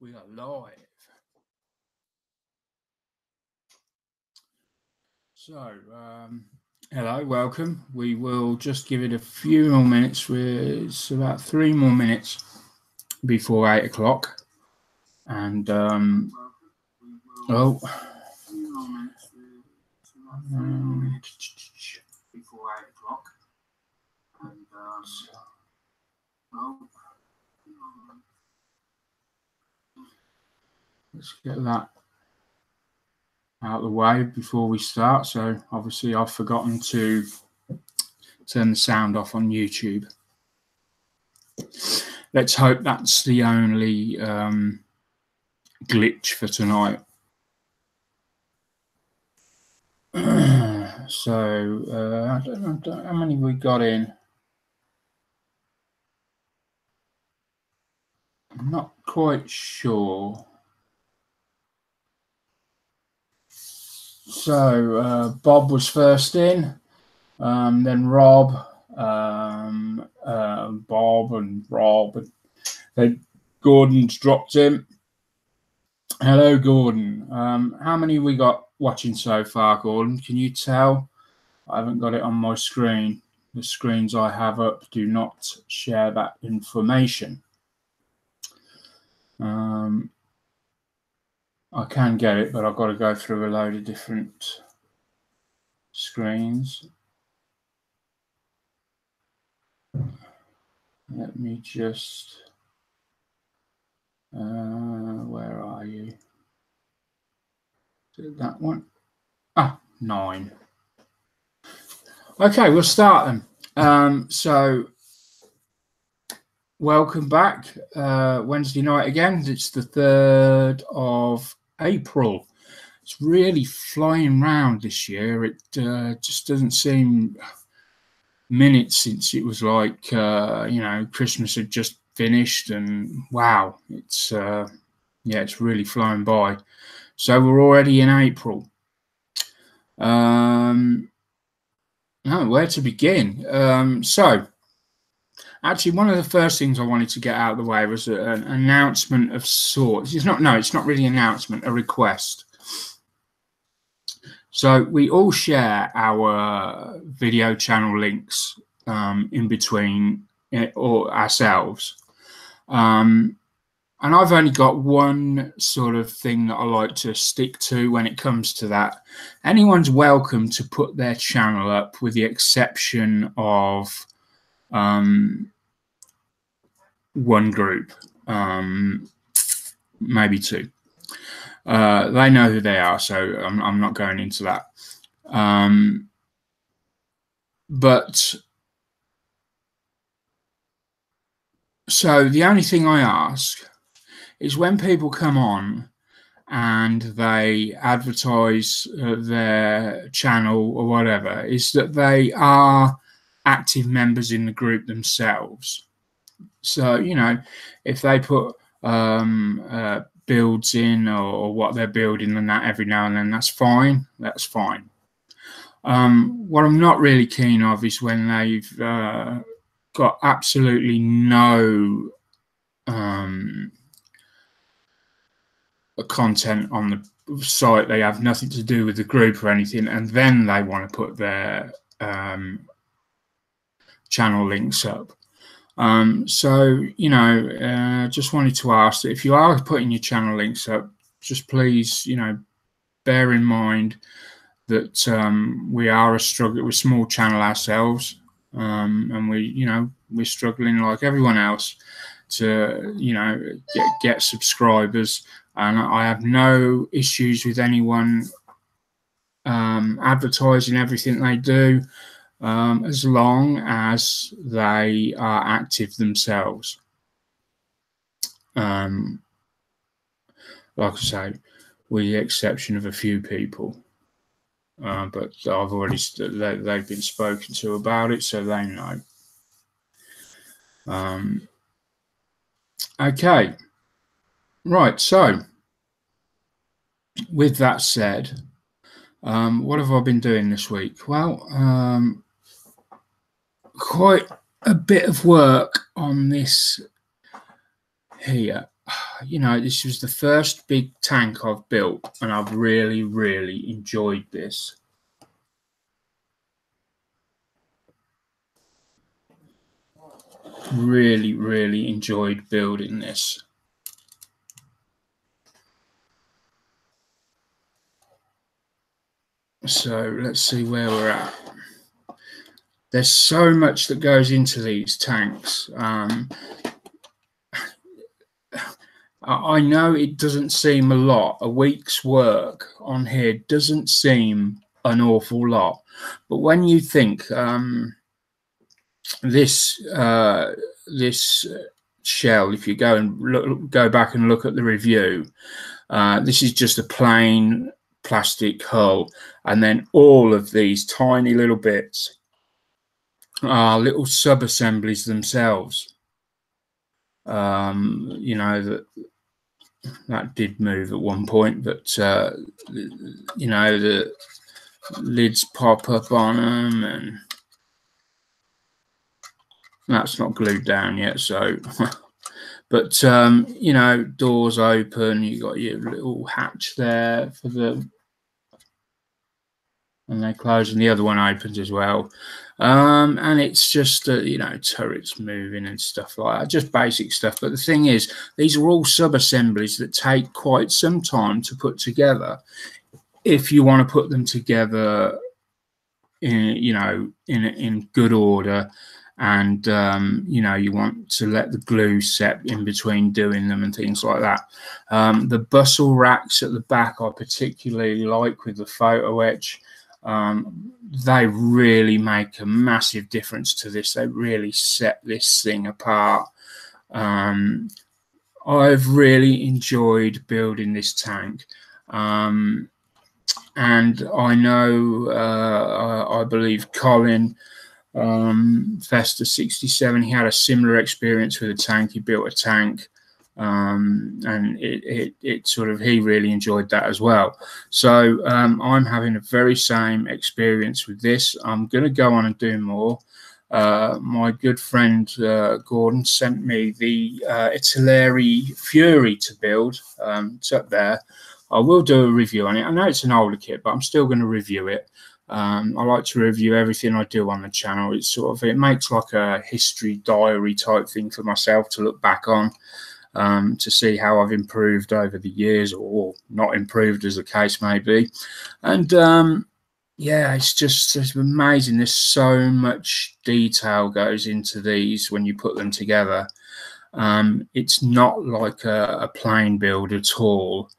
We are live. So, hello, welcome. We will just give it a few more minutes. It's about 3 more minutes before 8 o'clock. And, before 8 o'clock. And, let's get that out of the way before we start. So obviously I've forgotten to turn the sound off on YouTube. Let's hope that's the only glitch for tonight. So I don't know how many we got in. I'm not quite sure. So Bob was first in, then Rob, Bob and Rob, and then Gordon's dropped in. Hello, Gordon. How many we got watching so far, Gordon? Can you tell? I haven't got it on my screen. The screens I have up do not share that information. I can get it, but I've got to go through a load of different screens. Let me just... where are you? Is it that one? Ah, 9. Okay, we'll start then. So, welcome back. Wednesday night again. It's the 3rd of April. It's really flying round this year. It just doesn't seem minutes since it was like, you know, Christmas had just finished, and wow, it's yeah, it's really flying by. So we're already in April. Oh, where to begin? So actually, one of the first things I wanted to get out of the way was an announcement of sorts. It's not really an announcement, a request. So we all share our video channel links in between or ourselves. And I've only got one sort of thing that I like to stick to when it comes to that. Anyone's welcome to put their channel up, with the exception of one group, maybe 2. They know who they are, so I'm not going into that. But so the only thing I ask is, when people come on and they advertise their channel or whatever, is that they are active members in the group themselves. So, you know, if they put builds in or what they're building and that every now and then, that's fine. That's fine. What I'm not really keen of is when they've got absolutely no content on the site. They have nothing to do with the group or anything, and then they want to put their channel links up. So, you know, just wanted to ask that if you are putting your channel links up, just please, you know, bear in mind that we are we're a small channel ourselves, and we're struggling like everyone else to, you know, get subscribers. And I have no issues with anyone advertising everything they do, as long as they are active themselves. Like I say, with the exception of a few people. But I've already they've been spoken to about it, so they know. Okay, right. So, with that said, what have I been doing this week? Well, quite a bit of work on this here. you know, this was the first big tank I've built, and I've really enjoyed this. Really enjoyed building this. So let's see where we're at. There's so much that goes into these tanks. I know it doesn't seem a lot. A week's work on here doesn't seem an awful lot, but when you think this shell, if you go back and look at the review, this is just a plain plastic hull, and then all of these tiny little bits are little sub-assemblies themselves. You know, that did move at one point, but you know, the lids pop up on them, and that's not glued down yet, so but you know, doors open, you got your little hatch there for the, and they close, and the other one opens as well. And it's just you know, turrets moving and stuff like that, just basic stuff. But the thing is, these are all sub-assemblies that take quite some time to put together if you want to put them together in, you know, in good order, and you know, you want to let the glue set in between doing them and things like that. The bustle racks at the back I particularly like with the photo etch. They really make a massive difference to this. They really set this thing apart. I've really enjoyed building this tank, and I know I believe Colin Fester 67, he had a similar experience with a tank. He built a tank, and it sort of, he really enjoyed that as well. So I'm having a very same experience with this. I'm going to go on and do more. My good friend Gordon sent me the Italeri Fury to build. It's up there. I will do a review on it. I know it's an older kit, but I'm still going to review it. I like to review everything I do on the channel. It's sort of, it makes like a history diary type thing for myself to look back on, to see how I've improved over the years, or not improved, as the case may be. And yeah, it's amazing. There's so much detail goes into these when you put them together. It's not like a plain build at all.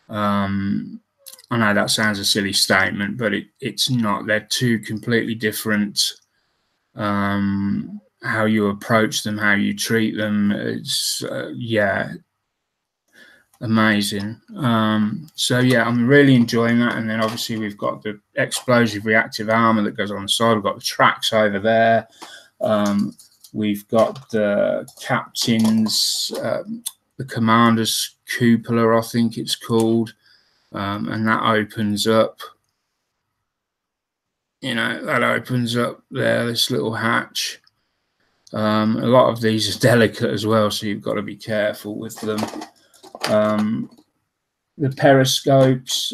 I know that sounds a silly statement, but it's not. They're two completely different, how you approach them, how you treat them. It's yeah, amazing. So yeah, I'm really enjoying that. And then obviously we've got the explosive reactive armor that goes on the side. We've got the tracks over there. We've got the captain's, the commander's cupola, I think it's called. And that opens up, you know, that opens up there, this little hatch. A lot of these are delicate as well, so you've got to be careful with them. The periscopes,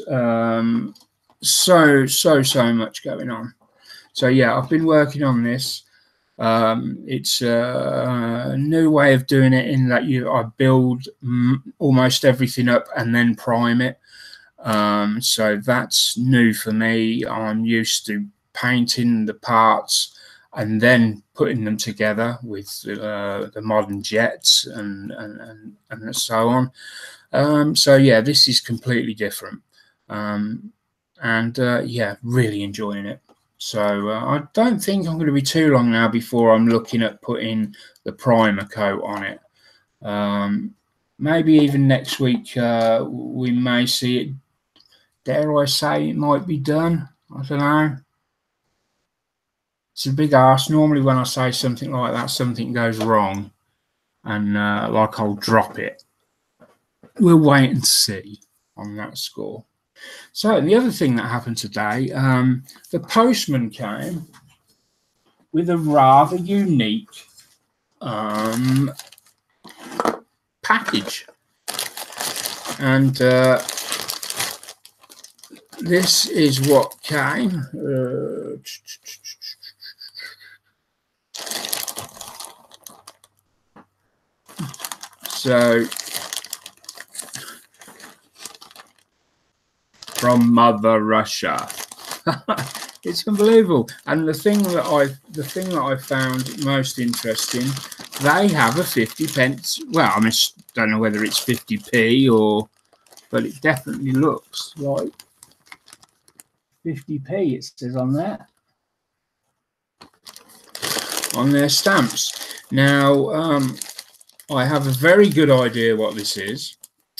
so much going on. So yeah, I've been working on this. It's a new way of doing it, in that I build almost everything up and then prime it. So that's new for me. I'm used to painting the parts and then putting them together with the modern jets and so on. So yeah, this is completely different, and yeah, really enjoying it. So I don't think I'm going to be too long now before I'm looking at putting the primer coat on it. Maybe even next week we may see it. Dare I say it might be done? I don't know. It's a big ask. Normally when I say something like that, something goes wrong, and like I'll drop it. We'll wait and see on that score. So the other thing that happened today, the postman came with a rather unique package. And this is what came. So from Mother Russia. It's unbelievable. And the thing that I found most interesting, they have a 50p. Well, I mean, don't know whether it's 50p or, but it definitely looks like 50p. It says on there, on their stamps. Now, I have a very good idea what this is.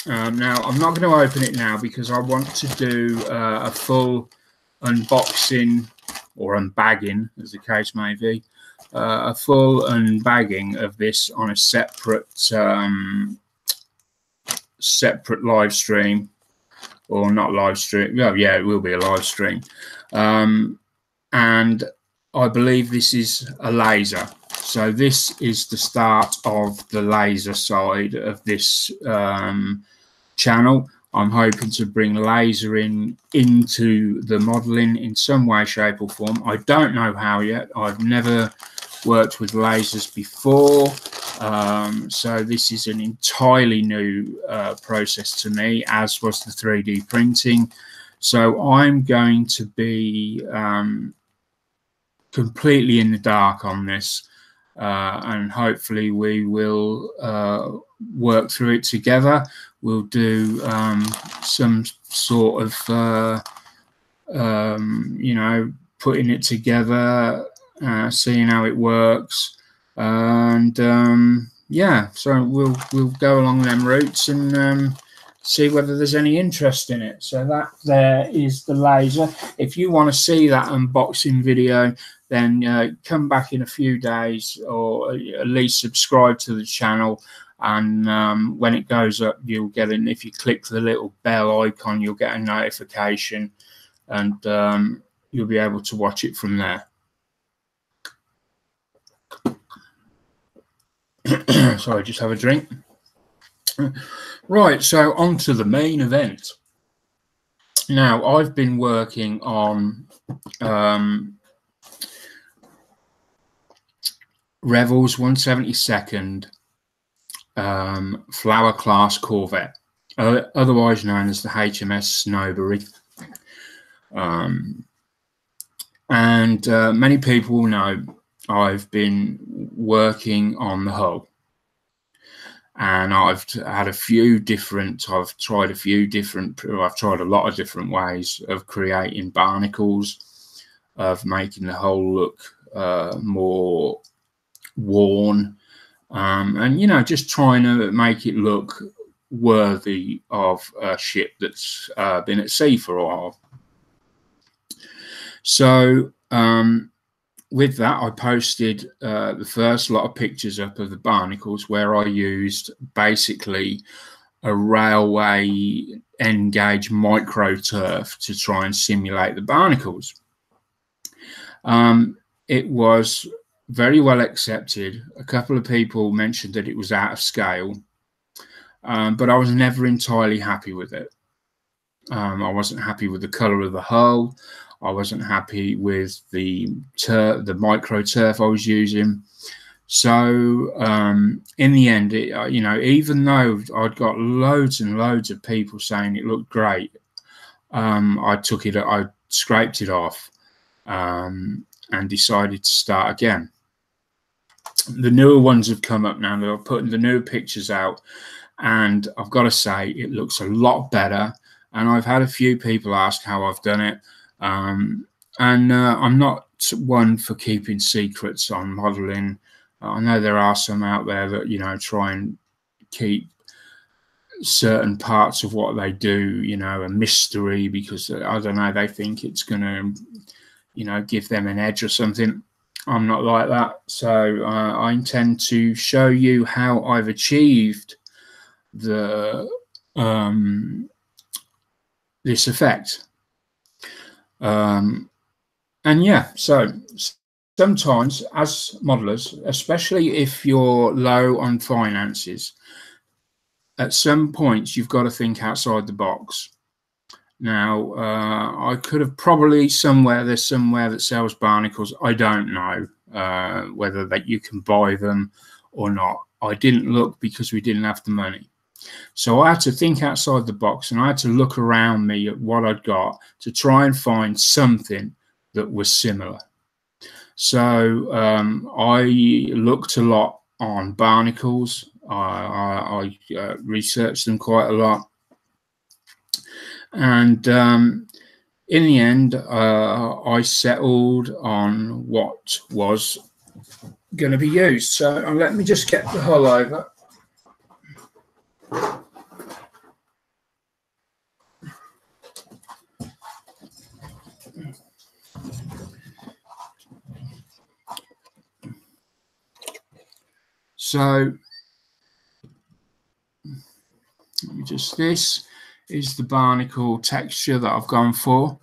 Now, I'm not going to open it now because I want to do a full unboxing or unbagging, as the case may be, a full unbagging of this on a separate live stream, or not live stream. Well, yeah, it will be a live stream. And I believe this is a laser. So this is the start of the laser side of this channel. I'm hoping to bring laser into the modeling in some way, shape or form. I don't know how yet. I've never worked with lasers before. So this is an entirely new process to me, as was the 3D printing. So I'm going to be completely in the dark on this. And hopefully we will work through it together. We'll do some sort of, you know, putting it together, seeing how it works, and yeah. So we'll go along them routes and see whether there's any interest in it. So that there is the laser. If you want to see that unboxing video, then come back in a few days, or at least subscribe to the channel, and when it goes up, you'll get it. If you click the little bell icon, you'll get a notification, and you'll be able to watch it from there. Sorry, just have a drink. Right, so on to the main event. Now, I've been working on Revell's 172nd Flower Class Corvette, otherwise known as the HMS Snowberry. And many people know I've been working on the hull, and I've had a few different, I've tried a lot of different ways of creating barnacles, of making the hull look more worn, and you know, just trying to make it look worthy of a ship that's been at sea for a while. So with that, I posted the first lot of pictures up of the barnacles, where I used basically a railway N-gauge micro turf to try and simulate the barnacles. It was very well accepted. A couple of people mentioned that it was out of scale, but I was never entirely happy with it. I wasn't happy with the color of the hull. I wasn't happy with the micro turf I was using. So in the end, you know, even though I'd got loads and loads of people saying it looked great, I scraped it off and decided to start again. The newer ones have come up now. They're putting the new pictures out, and I've got to say it looks a lot better. And I've had a few people ask how I've done it. And I'm not one for keeping secrets on modeling. I know there are some out there that, you know, try and keep certain parts of what they do, you know, a mystery, because I don't know, they think it's going to, you know, give them an edge or something. I'm not like that. So I intend to show you how I've achieved the this effect. And yeah, so sometimes as modelers, especially if you're low on finances, at some points you've got to think outside the box. Now, I could have probably there's somewhere that sells barnacles. I don't know whether that you can buy them or not. I didn't look because we didn't have the money. So I had to think outside the box, and I had to look around me at what I'd got to try and find something that was similar. So I looked a lot on barnacles. I researched them quite a lot. And in the end, I settled on what was going to be used. So let me just get the hull over. So this is the barnacle texture that I've gone for.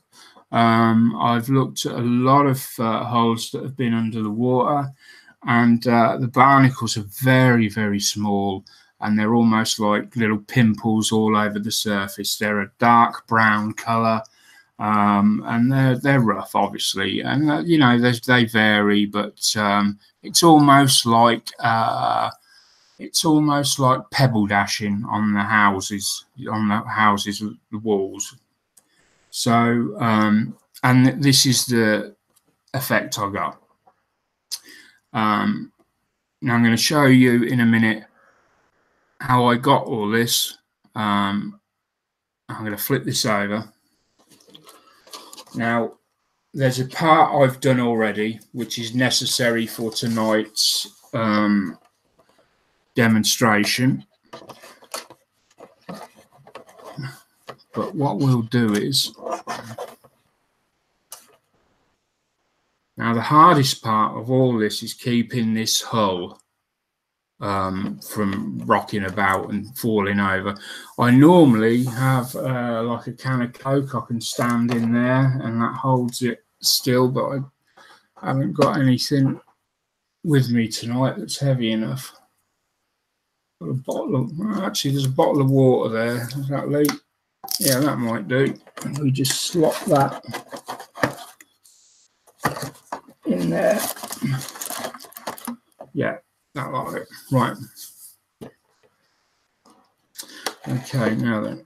I've looked at a lot of hulls that have been under the water, and the barnacles are very, very small, and they're almost like little pimples all over the surface. They're a dark brown color, and they're rough, obviously, and you know, they vary, but it's almost like pebble dashing on the houses, the walls. So, and this is the effect I got. Now I'm going to show you in a minute how I got all this. I'm going to flip this over. Now, there's a part I've done already, which is necessary for tonight's demonstration. But what we'll do is, now the hardest part of all this is keeping this hull from rocking about and falling over. I normally have like a can of Coke I can stand in there, and that holds it still, but I haven't got anything with me tonight that's heavy enough. Got a bottle of, actually there's a bottle of water there. Does that leak? Yeah, that might do. We just slot that in there. Yeah, that like it. Right. Okay, now then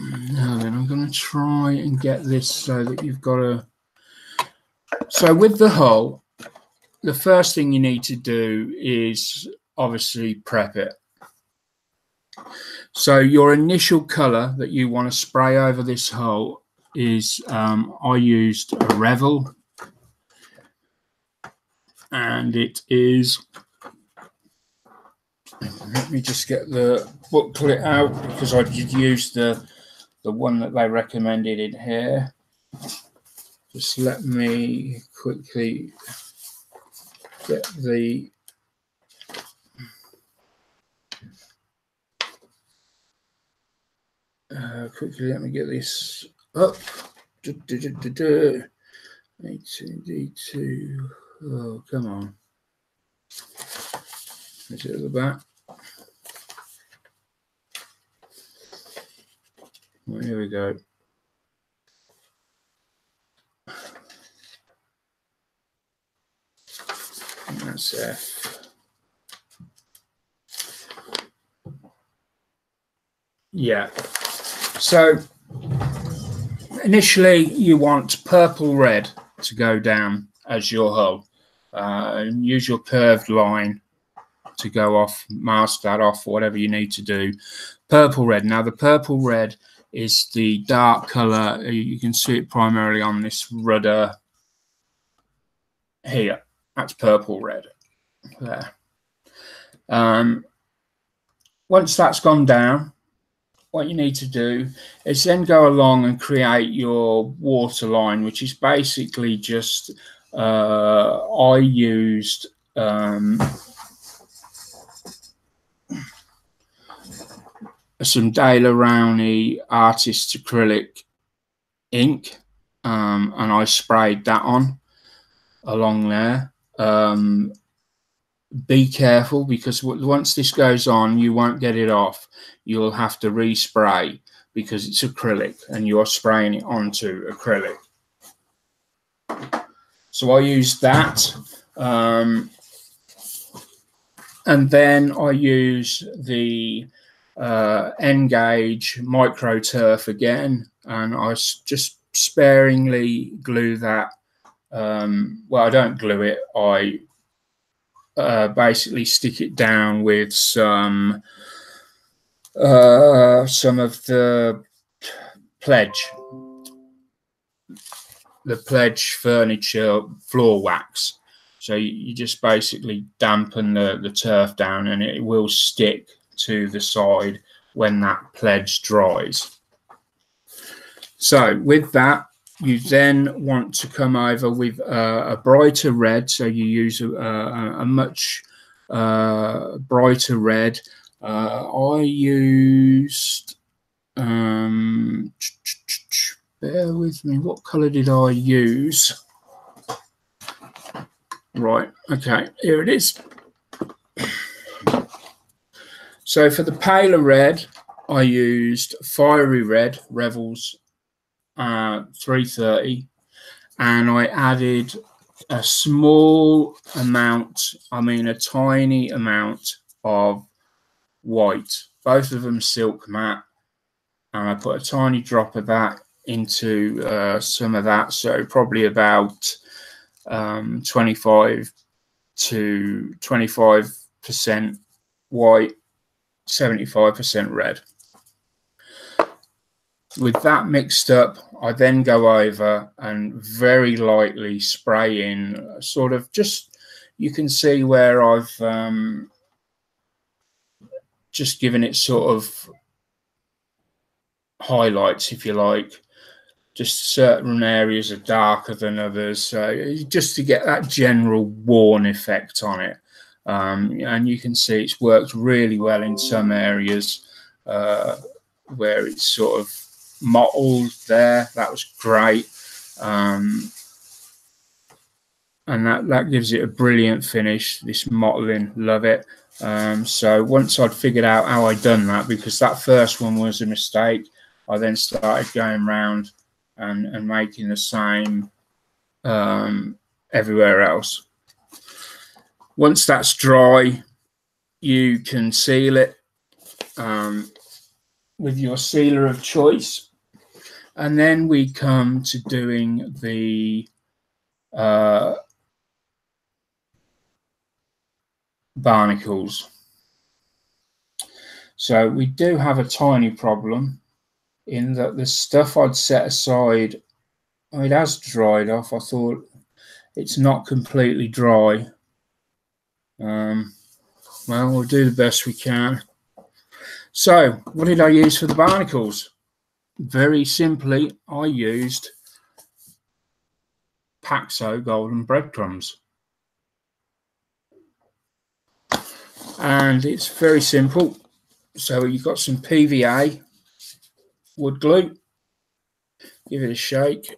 I'm going to try and get this so that you've got a... So with the hull, the first thing you need to do is obviously prep it. So your initial color that you want to spray over this hull is, I used a Revel, and it is, let me just get the booklet out because I did use the one that they recommended in here. Just let me quickly get the let me get this up. 18D2. Oh, come on. Is it at the back? Well, here we go. That's F. Yeah. So initially you want purple red to go down as your hull. And use your curved line to go off, mask that off, whatever you need to do. Purple red. Now the purple red is the dark color. You can see it primarily on this rudder here. That's purple red there. Once that's gone down, what you need to do is then go along and create your water line, which is basically just I used some Dale Rowney Artist Acrylic ink, and I sprayed that on along there. be careful, because once this goes on, you won't get it off. You'll have to respray because it's acrylic and you're spraying it onto acrylic. So I use that. And then I use the N-Gauge micro turf again, and I just sparingly glue that. Well, I don't glue it. I basically stick it down with some of the Pledge furniture floor wax. So you just basically dampen the turf down, and it will stick to the side when that Pledge dries. So with that, you then want to come over with a brighter red. So you use a much brighter red. I used, bear with me, what colour did I use? Right, okay, here it is. So for the paler red, I used Fiery Red Revels 330, and I added a small amount, a tiny amount of white, both of them silk matte, and I put a tiny drop of that into some of that, so probably about 25 to 25% white, 75% red. With that mixed up, I then go over and very lightly spray in, sort of just, you can see where I've just given it sort of highlights, if you like. Just certain areas are darker than others, so just to get that general worn effect on it. And you can see it's worked really well in some areas where it's sort of mottled there. That was great. And that gives it a brilliant finish, this mottling, love it. So once I'd figured out how I'd done that, because that first one was a mistake, I then started going around and making the same everywhere else. Once that's dry, you can seal it with your sealer of choice. And then we come to doing the barnacles. So we do have a tiny problem in that the stuff I'd set aside, it has dried off. I thought it's not completely dry. Well, we'll do the best we can. So what did I use for the barnacles? Very simply, I used Paxo golden breadcrumbs. And it's very simple. So you've got some PVA wood glue. Give it a shake.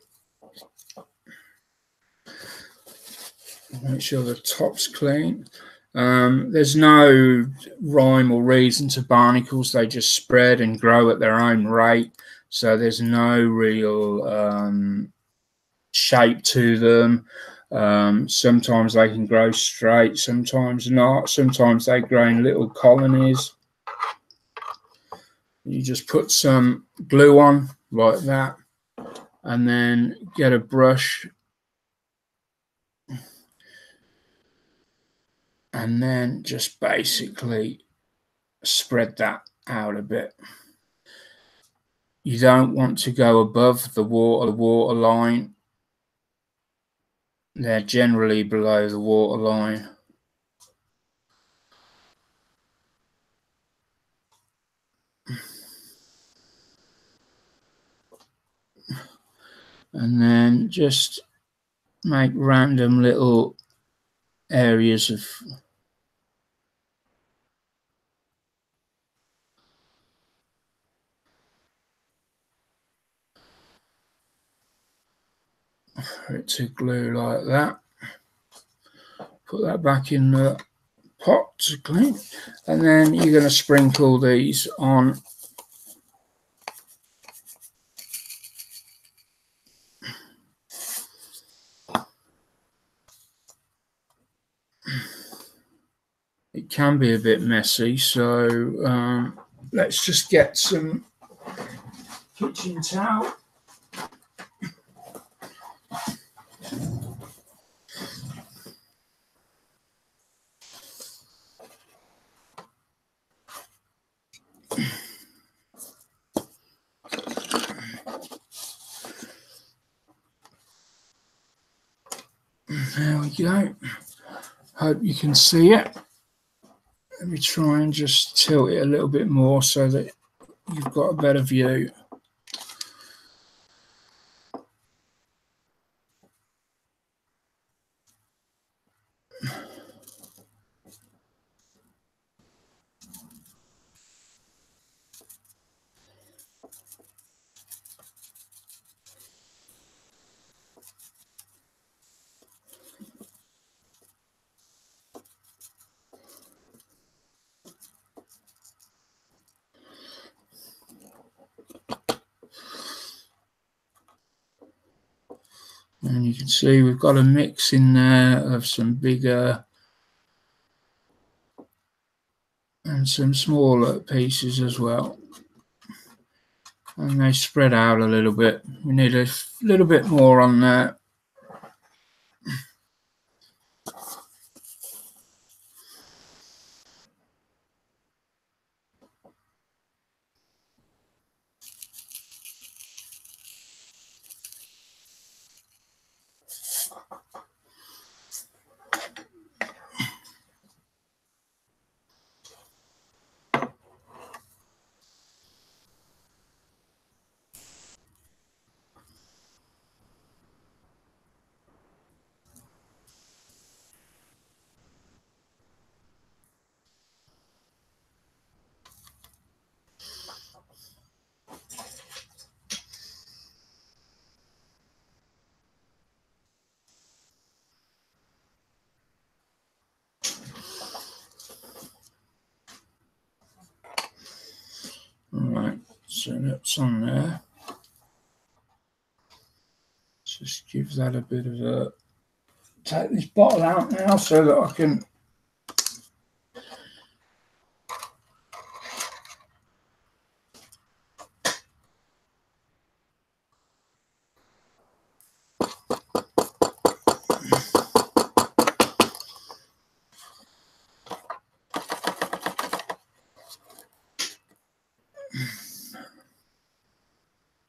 Make sure the top's clean. There's no rhyme or reason to barnacles. They just spread and grow at their own rate. So there's no real shape to them. Sometimes they can grow straight, sometimes not. Sometimes they grow in little colonies. You just put some glue on like that, and then get a brush, and then just basically spread that out a bit. You don't want to go above the water line. They're generally below the water line. And then just make random little areas of for it to glue like that. Put that back in the pot to clean, and then you're going to sprinkle these on. It can be a bit messy, so let's just get some kitchen towel. There we go. Hope you can see it. Let me try and just tilt it a little bit more so that you've got a better view. And you can see we've got a mix in there of some bigger and some smaller pieces as well. And they spread out a little bit. We need a little bit more on there. Alright, so that's on there. Just give that a bit of a... Take this bottle out now so that I can...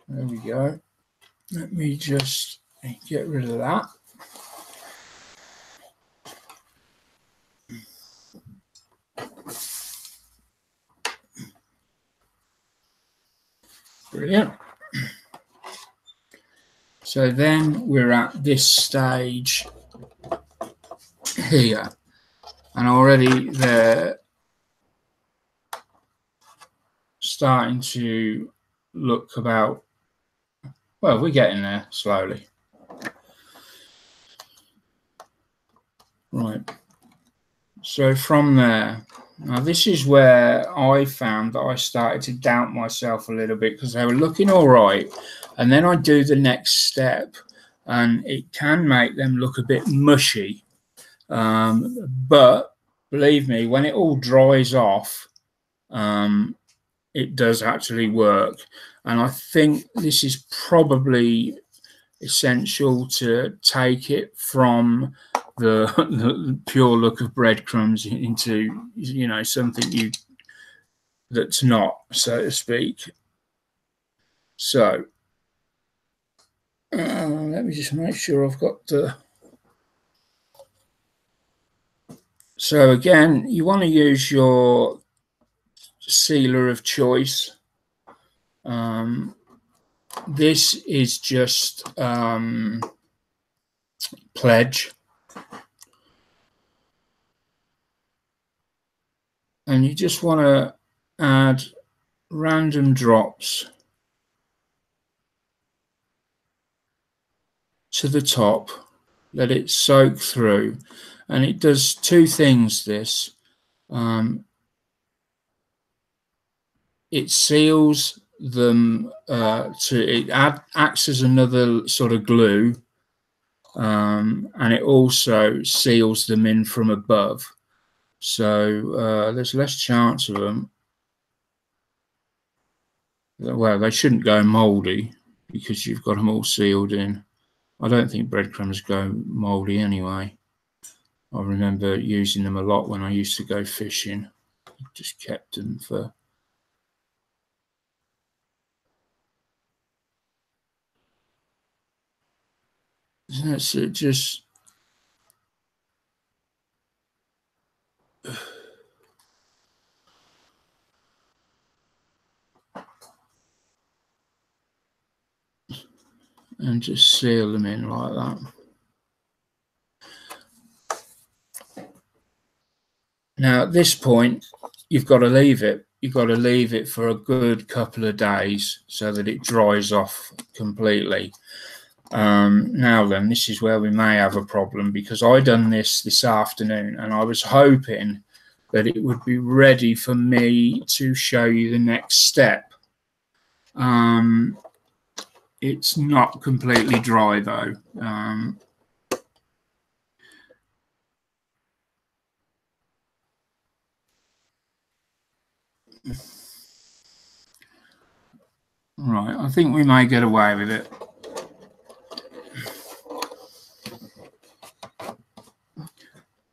There we go. Let me just get rid of that. Brilliant. So then we're at this stage here, and already they're starting to look about, well, we're getting there slowly. Right. So from there, now this is where I found that I started to doubt myself a little bit because they were looking all right. And then I do the next step and it can make them look a bit mushy. But believe me, when it all dries off, it does actually work. And I think this is probably essential to take it from the pure look of breadcrumbs into, you know, something that's not, so to speak. So let me just make sure I've got the... So again, you want to use your sealer of choice. This is just Pledge. And you just want to add random drops to the top, let it soak through. And it does two things, this. it seals them it acts as another sort of glue, and it also seals them in from above, so there's less chance of them. Well, they shouldn't go mouldy because you've got them all sealed in. I don't think breadcrumbs go mouldy anyway. I remember using them a lot when I used to go fishing. Just kept them for... That's it, just... and just seal them in like that. Now at this point, you've got to leave it. You've got to leave it for a good couple of days so that it dries off completely. Now then, this is where we may have a problem, because I done this afternoon and I was hoping that it would be ready for me to show you the next step. It's not completely dry though. Right, I think we may get away with it.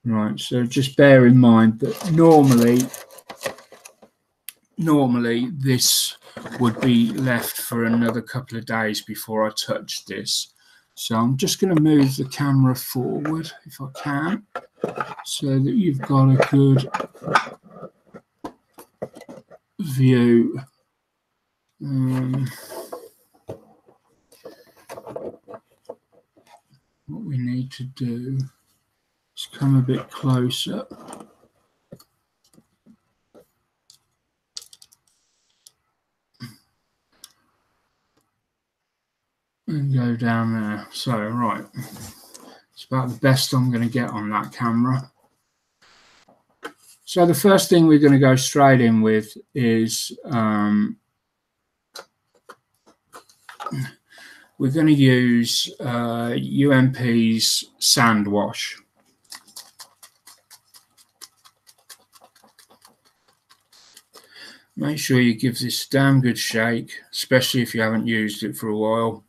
Right, so just bear in mind that normally this would be left for another couple of days before I touch this. So I'm just going to move the camera forward if I can, so that you've got a good view. What we need to do is come a bit closer. And go down there. So, right. It's about the best I'm going to get on that camera. So the first thing we're going to go straight in with is we're going to use UMP's sand wash. Make sure you give this a damn good shake, especially if you haven't used it for a while.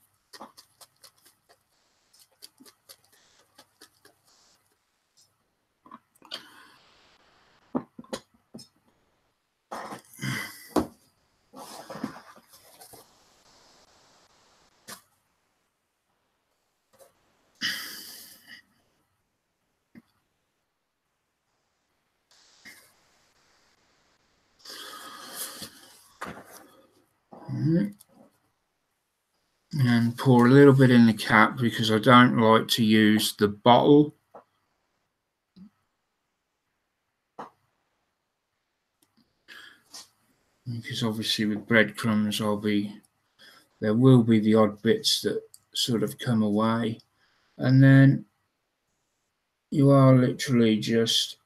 And pour a little bit in the cap because I don't like to use the bottle. Because obviously with breadcrumbs there will be the odd bits that sort of come away. And then you are literally just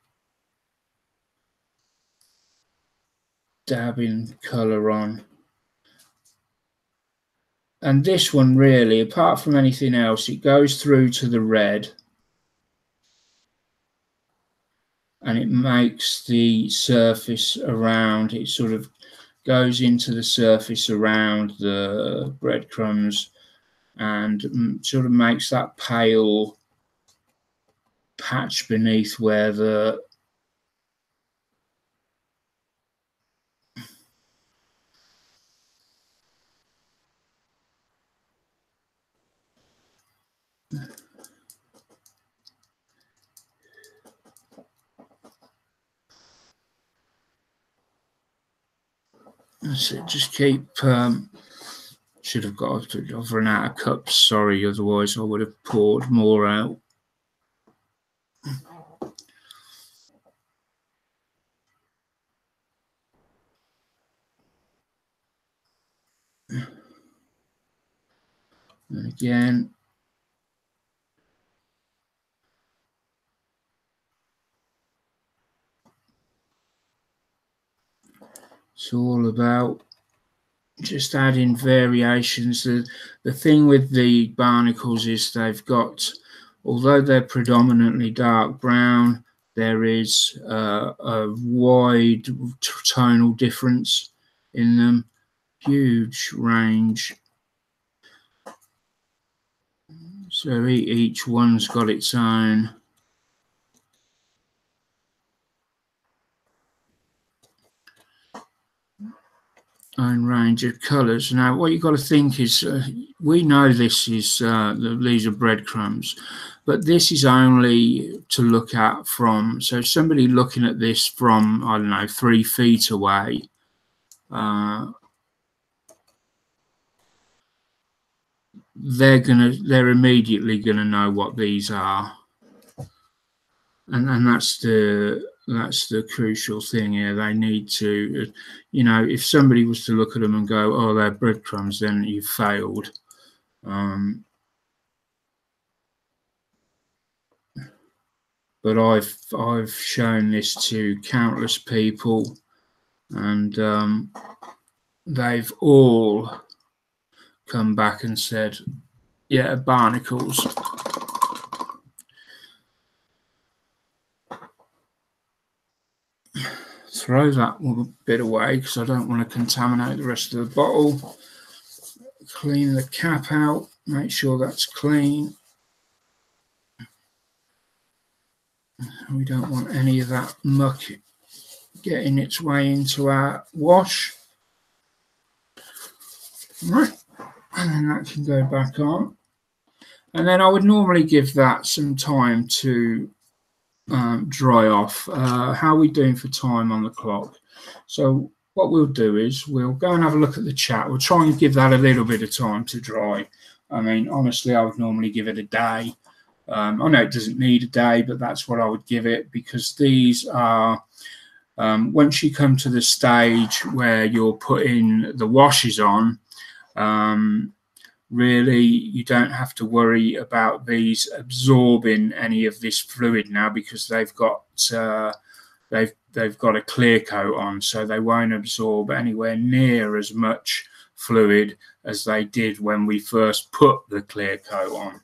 dabbing colour on. And this one really, apart from anything else, it goes through to the red and it makes the surface around, it sort of goes into the surface around the breadcrumbs and sort of makes that pale patch beneath where the that's it. Just keep should have got, I've run out of cups, sorry, otherwise I would have poured more out. And again, It's all about just adding variations. The thing with the Barnacles is they've got, although they're predominantly dark brown, there is a wide tonal difference in them, huge range. So each one's got its own range of colours. Now, what you've got to think is, we know this is these are breadcrumbs, but this is only to look at from. So, somebody looking at this from, I don't know, 3 feet away, they're immediately gonna know what these are, and that's the crucial thing here. They need to, you know, if somebody was to look at them and go, oh, they're breadcrumbs, then you've failed. But I've shown this to countless people, and they've all come back and said, yeah, Barnacles. Throw that bit away because I don't want to contaminate the rest of the bottle. Clean the cap out, make sure that's clean. We don't want any of that muck getting its way into our wash. Right, and then that can go back on. And then I would normally give that some time to dry off. How are we doing for time on the clock? So what we'll do is we'll go and have a look at the chat. We'll try and give that a little bit of time to dry. I mean, honestly, I would normally give it a day. I know it doesn't need a day, but that's what I would give it, because these are, once you come to the stage where you're putting the washes on, really you don't have to worry about these absorbing any of this fluid now, because they've got a clear coat on, so they won't absorb anywhere near as much fluid as they did when we first put the clear coat on.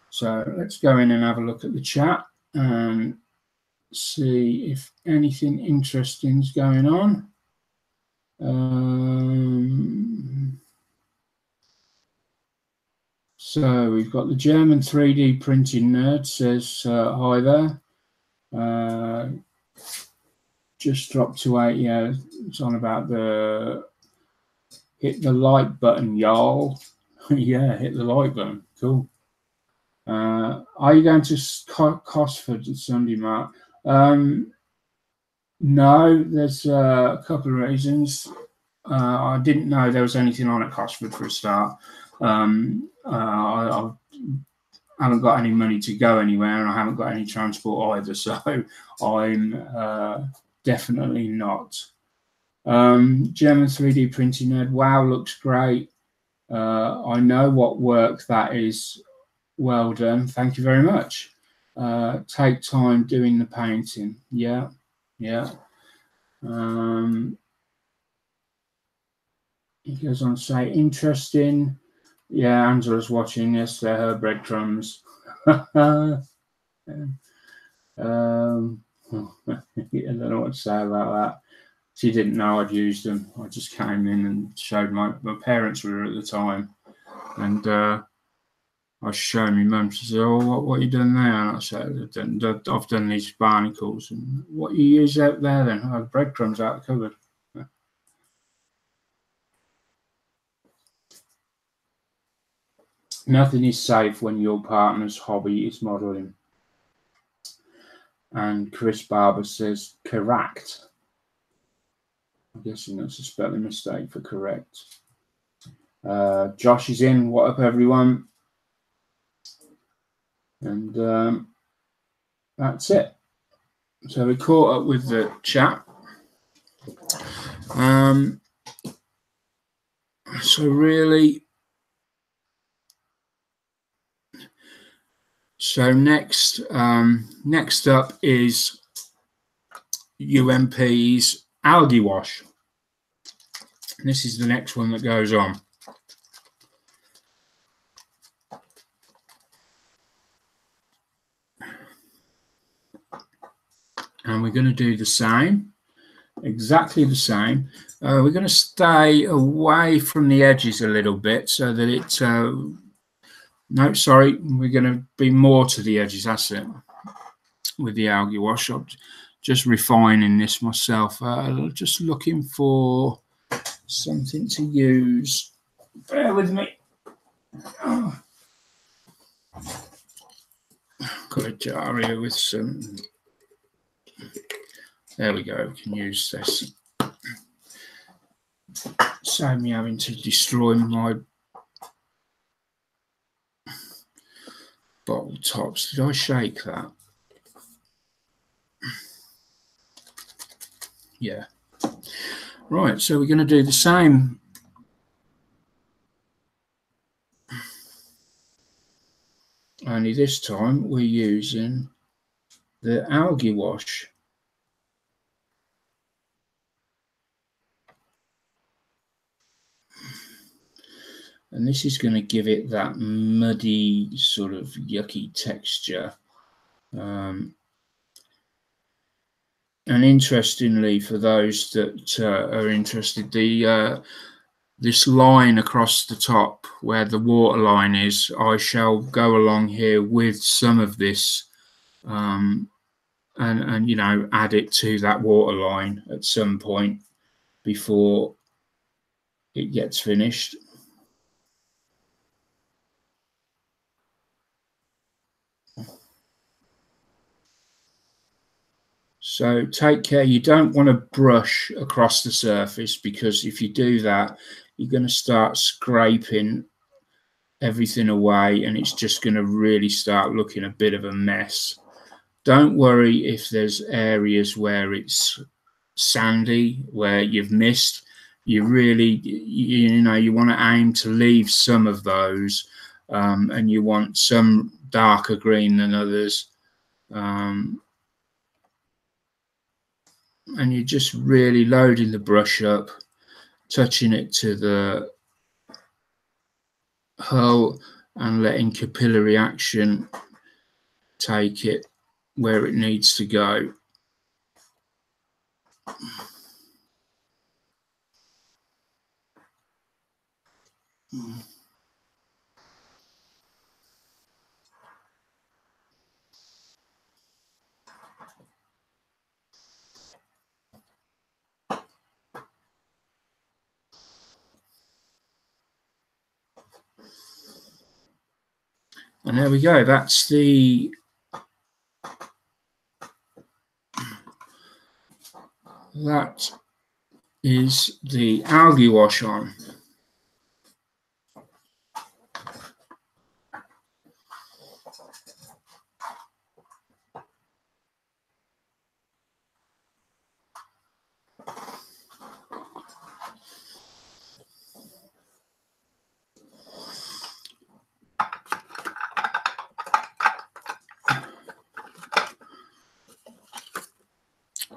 So let's go in and have a look at the chat and see if anything interesting is going on. So we've got the German 3D printing nerd says, hi there. Just dropped to 8. Yeah, it's on about the hit the like button, y'all. Yeah, hit the like button. Cool. Are you going to Cosford Sunday, Mark? No, there's a couple of reasons. I didn't know there was anything on at Cosford for a start. I haven't got any money to go anywhere, and I haven't got any transport either, so I'm definitely not. German 3D printing nerd, wow, looks great. I know what work that is. Well done, thank you very much. Take time doing the painting. Yeah. He goes on to say, interesting. Yeah, Angela's watching. Yes, they're her breadcrumbs. I don't know what to say about that. She didn't know I'd used them. I just came in and showed my parents were at the time, and I was showing my mum. She said, "Oh, what are you doing there?" And I said, "I've done these Barnacles." And what you use out there then? I had breadcrumbs out of the cupboard. Nothing is safe when your partner's hobby is modelling. And Chris Barber says, correct. I'm guessing that's a spelling mistake for correct. Josh is in. What up, everyone? And that's it. So we caught up with the chat. So really, so next up is UMPs algae wash. And this is the next one that goes on. And we're going to do the same, exactly the same. We're going to stay away from the edges a little bit so that it, no, sorry, we're going to be more to the edges, that's it, with the algae wash. I'm just refining this myself, just looking for something to use. Bear with me. Oh. Got a jar here with some. There we go. We can use this. Save me having to destroy my bottle tops. Did I shake that? Yeah. Right. So we're going to do the same. Only this time we're using the algae wash. And this is going to give it that muddy, sort of yucky texture. And interestingly, for those that are interested, this line across the top where the water line is, I shall go along here with some of this and you know, add it to that water line at some point before it gets finished. So take care, you don't want to brush across the surface, because if you do that, you're going to start scraping everything away and it's just going to really start looking a bit of a mess. Don't worry if there's areas where it's sandy, where you've missed. You really, you know, you want to aim to leave some of those, and you want some darker green than others. And you're just really loading the brush up, touching it to the hull and letting capillary action take it where it needs to go. And there we go. That's the algae wash on.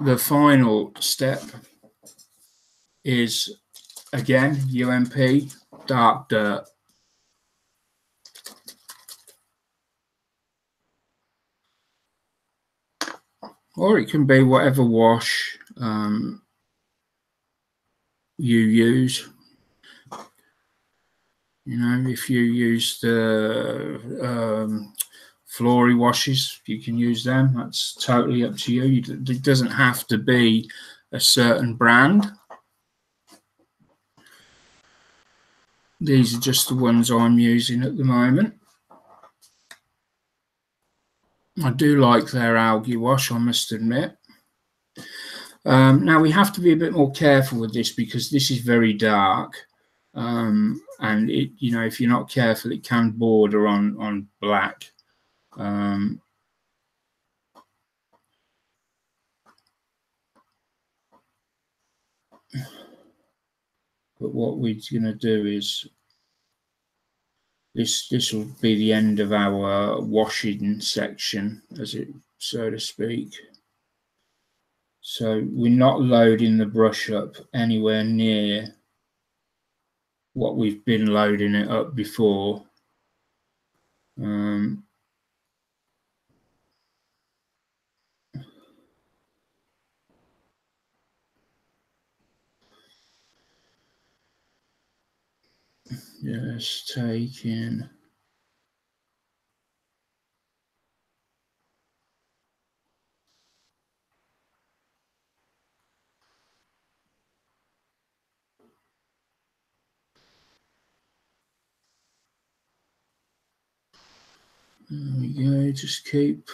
The final step is, again, UMP dark dirt. Or it can be whatever wash you use. You know, if you use the flory washes, you can use them. That's totally up to you. It doesn't have to be a certain brand. These are just the ones I'm using at the moment. I do like their algae wash, I must admit. Now we have to be a bit more careful with this because this is very dark, and it, you know, if you're not careful, it can border on black. But what we're going to do is this will be the end of our washing section, as it so to speak. So we're not loading the brush up anywhere near what we've been loading it up before. Just taking there we go, just keep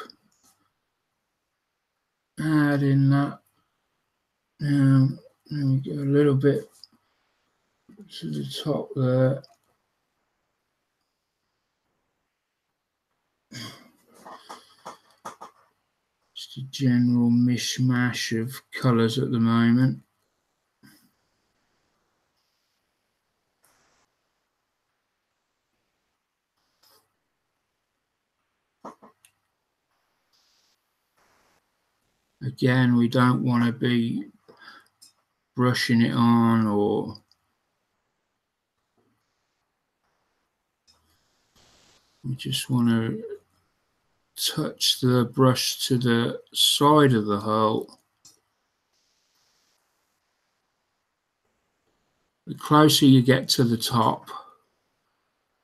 adding that. Now we go a little bit to the top there. Just a general mishmash of colours at the moment. Again, we don't want to be brushing it on, or we just want to touch the brush to the side of the hole. The closer you get to the top,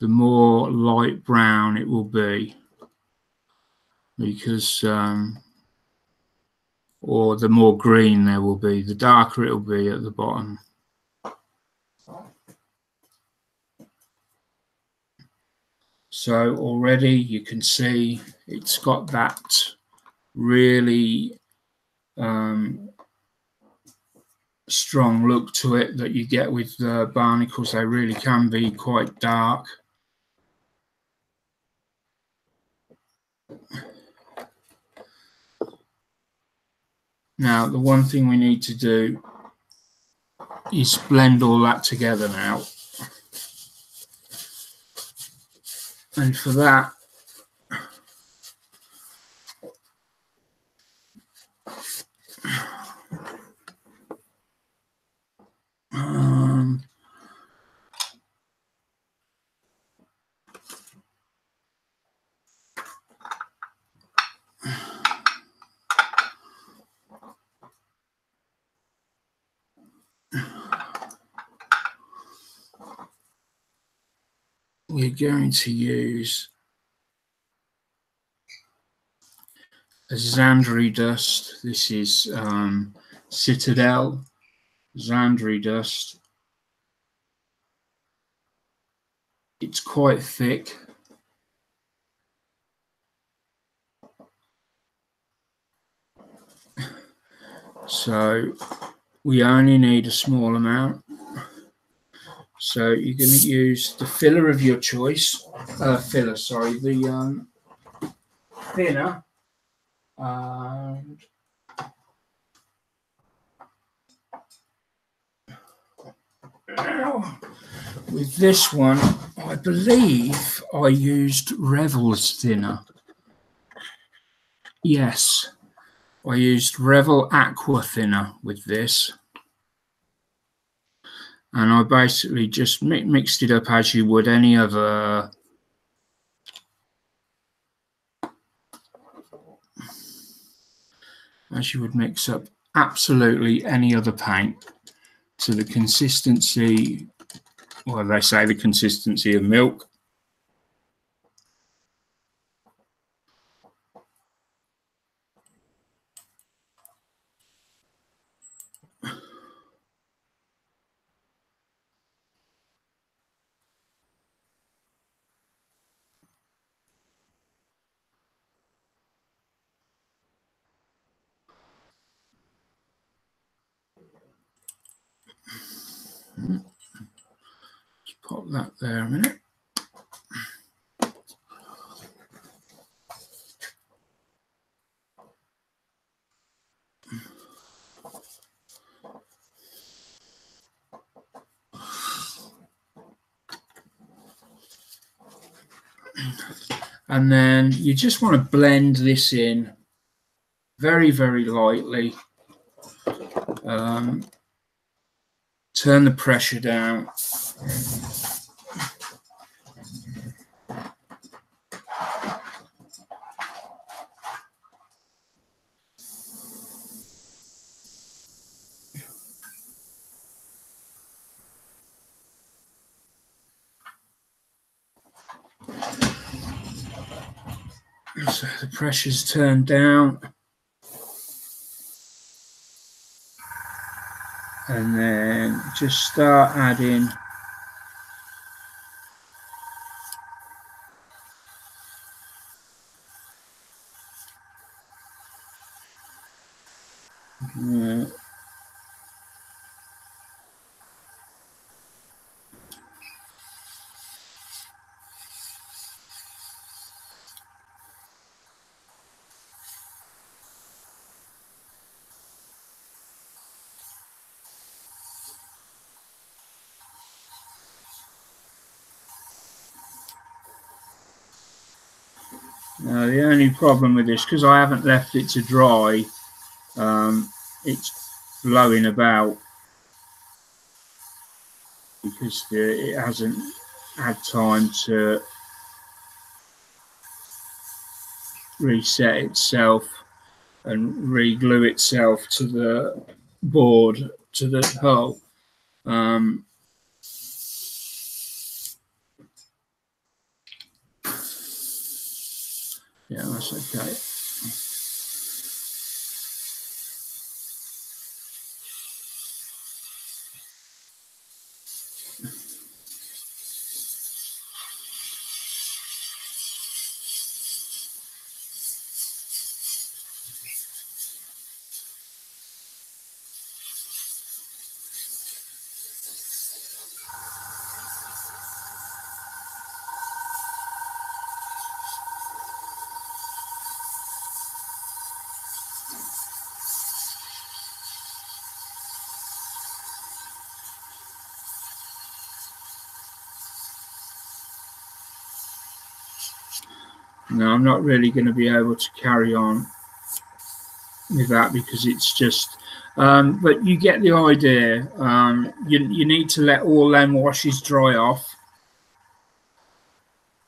the more light brown it will be, because or the more green there will be, the darker it will be at the bottom. So already you can see it's got that really strong look to it that you get with the barnacles. They really can be quite dark. Now, the one thing we need to do is blend all that together now. And for that, we're going to use a Zandri dust. This is Citadel Zandri dust. It's quite thick. So we only need a small amount. So you're going to use the filler of your choice. The thinner. And now, with this one, I believe I used Revel's thinner. Yes, I used Revel Aqua thinner with this. And I basically just mixed it up as you would any other mix up absolutely any other paint to the consistency, well, they say the consistency of milk. Just pop that there a minute. And then you just want to blend this in very, very lightly turn the pressure down. So the pressure's turned down. And then just start adding now the only problem with this, because I haven't left it to dry, it's blowing about because it hasn't had time to reset itself and re-glue itself to the board, to the hull. Yeah, that's okay. No, I'm not really going to be able to carry on with that because it's just, but you get the idea. You need to let all them washes dry off.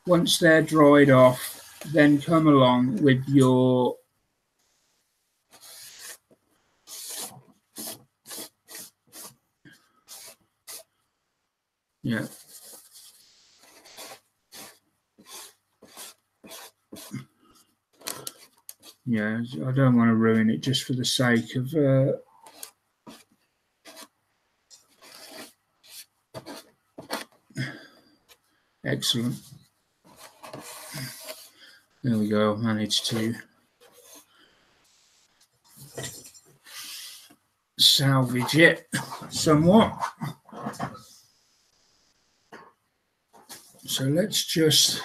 Once they're dried off, then come along with your yeah. Yeah, I don't want to ruin it just for the sake of excellent. There we go. I managed to salvage it somewhat. So let's just,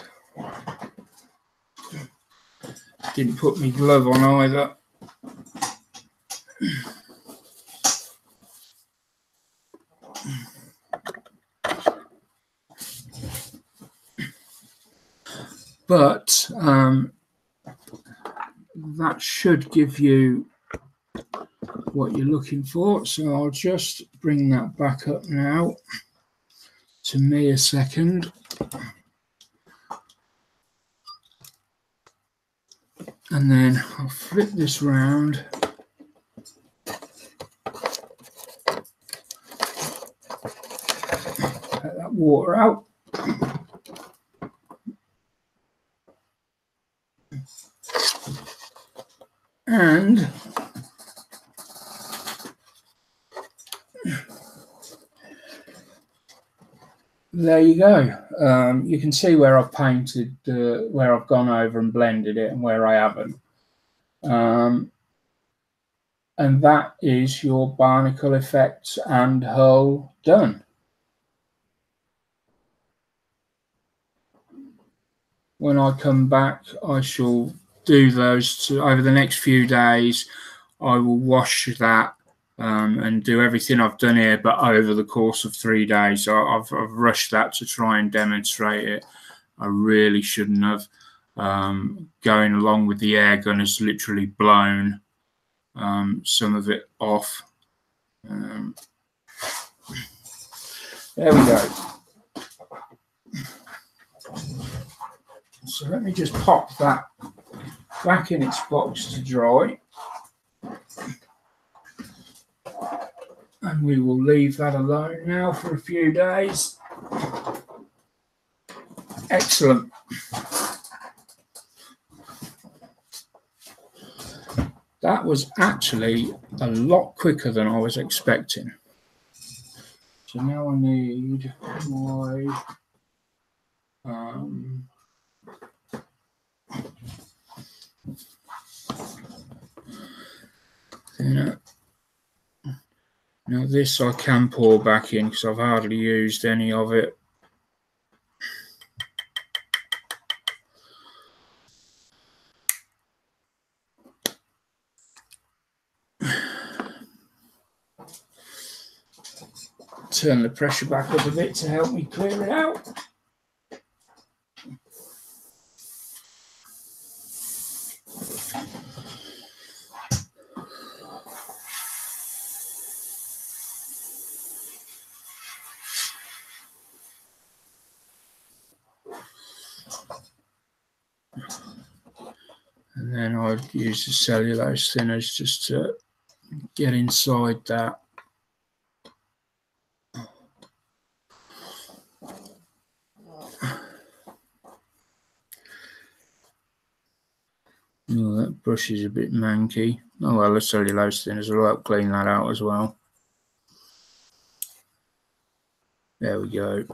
didn't put my glove on either. But that should give you what you're looking for. So I'll just bring that back up now to me a second. And then I'll flip this round. Let that water out. And there you go. You can see where I've painted, where I've gone over and blended it and where I haven't. And that is your barnacle effects and hull done. When I come back, I shall do those over the next few days. I will wash that and do everything I've done here, but over the course of 3 days. So I've rushed that to try and demonstrate it. I really shouldn't have. Going along with the air gun has literally blown some of it off. There we go. So let me just pop that back in its box to dry. And we will leave that alone now for a few days. Excellent. That was actually a lot quicker than I was expecting. So now I need my thinner. Now this I can pour back in because I've hardly used any of it. Turn the pressure back up a bit to help me clear it out. And then I'd use the cellulose thinners just to get inside that. Oh, that brush is a bit manky. Oh well, the cellulose thinners will help clean that out as well. There we go.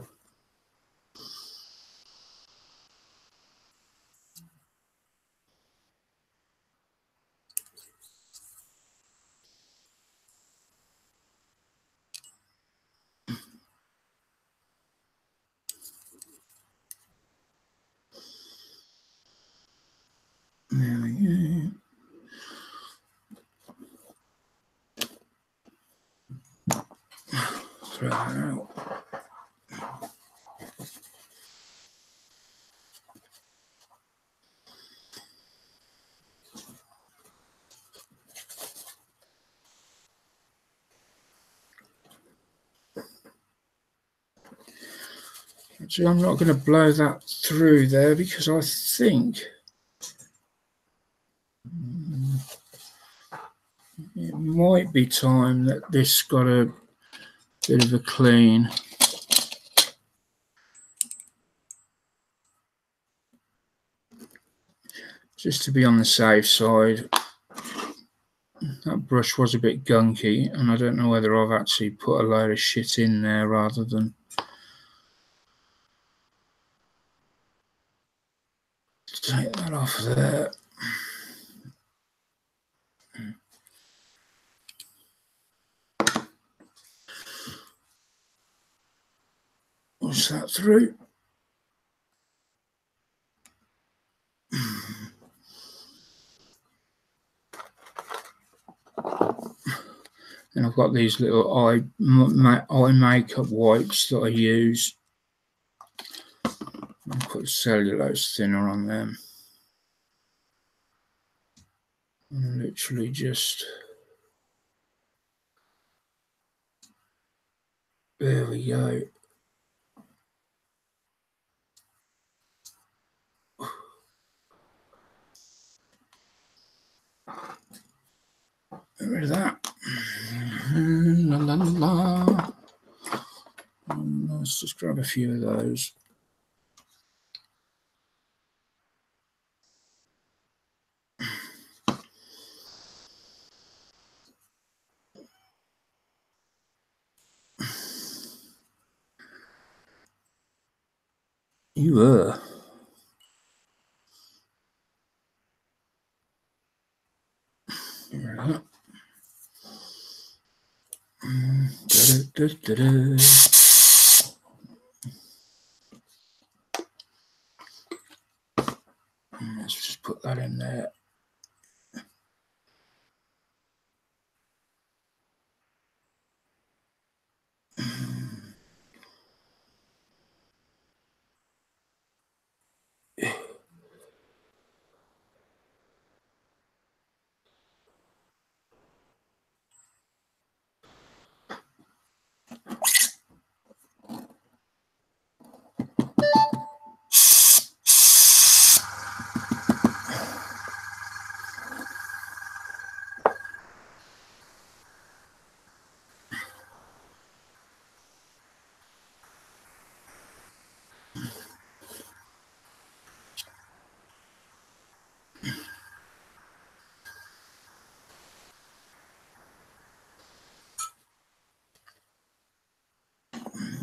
There we go. Throw that out. Actually, I'm not going to blow that through there because I think it might be time that this got a bit of a clean. Just to be on the safe side. That brush was a bit gunky, and I don't know whether I've actually put a load of shit in there rather than take that off there. Push that through. And I've got these little eye makeup wipes that I use. I'll put cellulose thinner on them. And literally just... There we go. Get rid of that. La, la, la. Let's just grab a few of those. You were. Get rid of that. Let's just put that in there.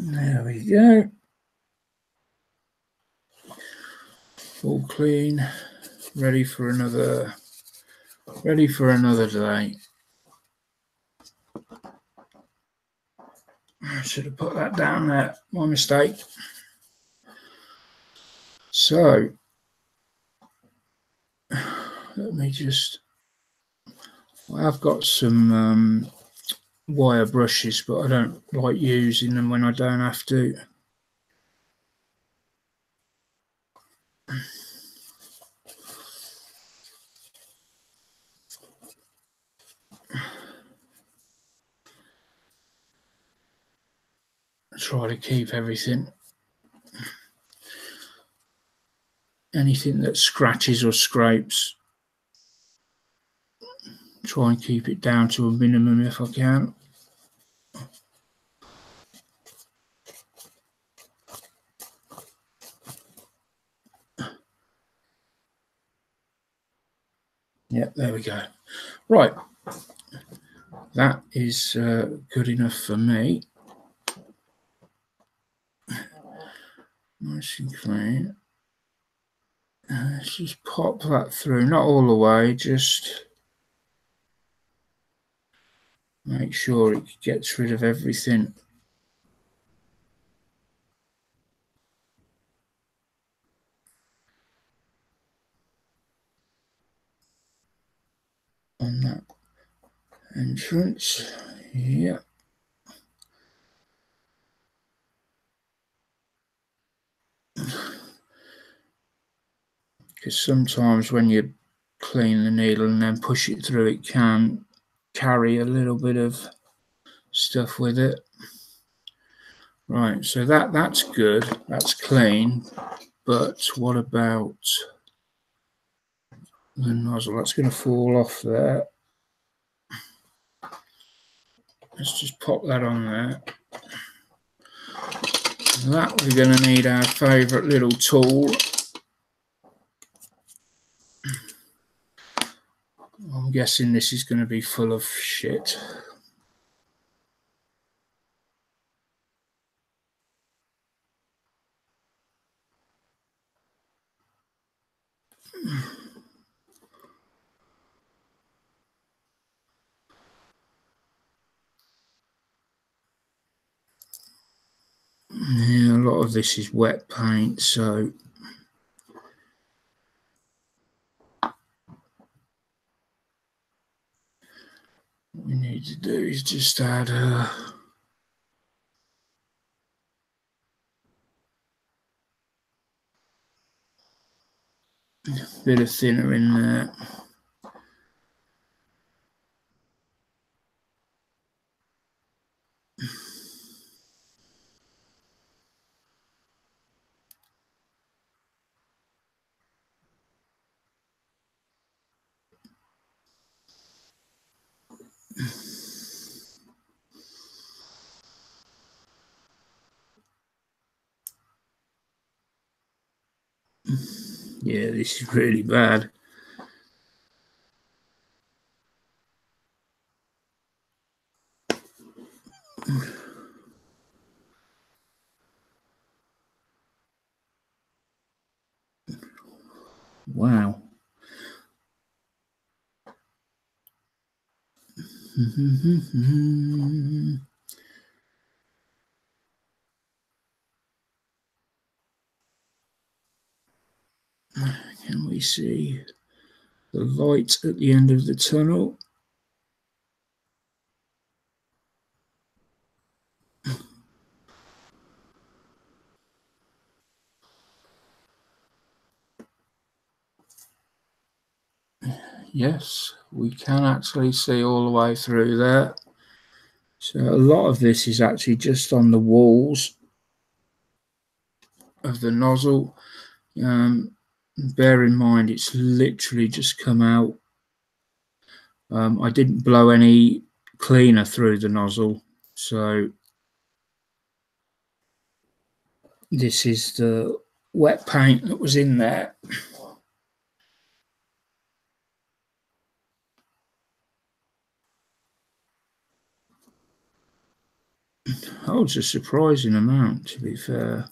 There we go. All clean, ready for another day. I should have put that down there, my mistake. So let me just, I've got some wire brushes, but I don't like using them when I don't have to. Try to keep anything that scratches or scrapes, try and keep it down to a minimum if I can. Yep, there we go. Right, that is good enough for me. Nice and clean. Let's just pop that through, not all the way, just make sure it gets rid of everything. On that entrance, yeah. Because sometimes when you clean the needle and then push it through, it can carry a little bit of stuff with it. Right, so that's good, that's clean, but what about the nozzle? That's going to fall off there. Let's just pop that on there. That we're going to need our favourite little tool. I'm guessing this is going to be full of shit. Yeah, a lot of this is wet paint, so what we need to do is just add a bit of thinner in there. Yeah, this is really bad. Wow. Can we see the light at the end of the tunnel? Yes, we can actually see all the way through there. So a lot of this is actually just on the walls of the nozzle. Bear in mind, it's literally just come out. I didn't blow any cleaner through the nozzle, so this is the wet paint that was in there. holds a surprising amount, to be fair.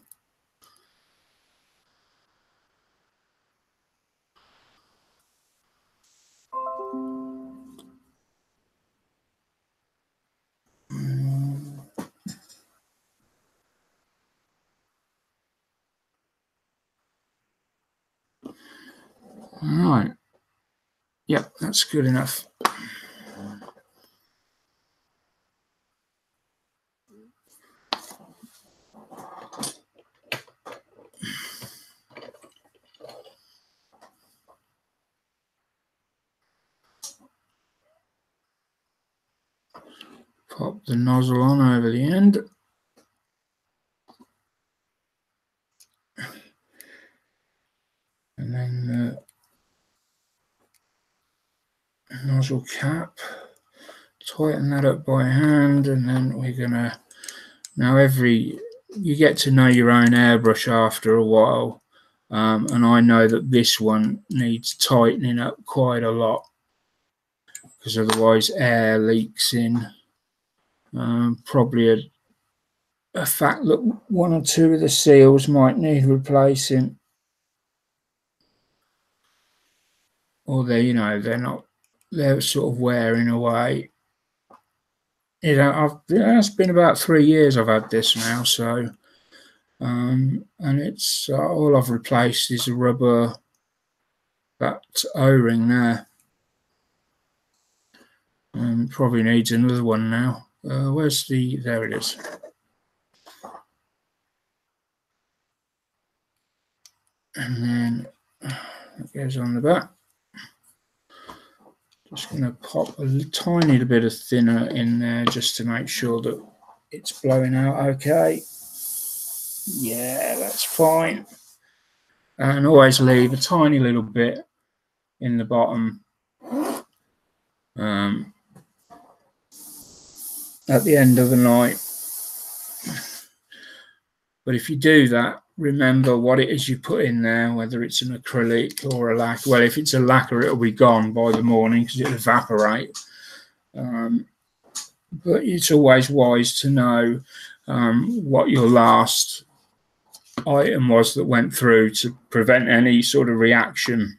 All right. Yep, that's good enough. Pop the nozzle on over the end. And then the nozzle cap. Tighten that up by hand, and then we're gonna, now you get to know your own airbrush after a while, and I know that this one needs tightening up quite a lot, because otherwise air leaks in. Probably a fact that one or two of the seals might need replacing, or they're sort of wearing away. It's been about 3 years I've had this now, so and it's all I've replaced is a rubber, that O-ring there. Probably needs another one now. Where's there it is. And then it goes on the back. Just going to pop a tiny little bit of thinner in there just to make sure that it's blowing out okay. Yeah, that's fine. And always leave a tiny little bit in the bottom at the end of the night. But if you do that, remember what it is you put in there, whether it's an acrylic or a lacquer. Well, if it's a lacquer, it'll be gone by the morning because it'll evaporate. But it's always wise to know what your last item was that went through to prevent any sort of reaction.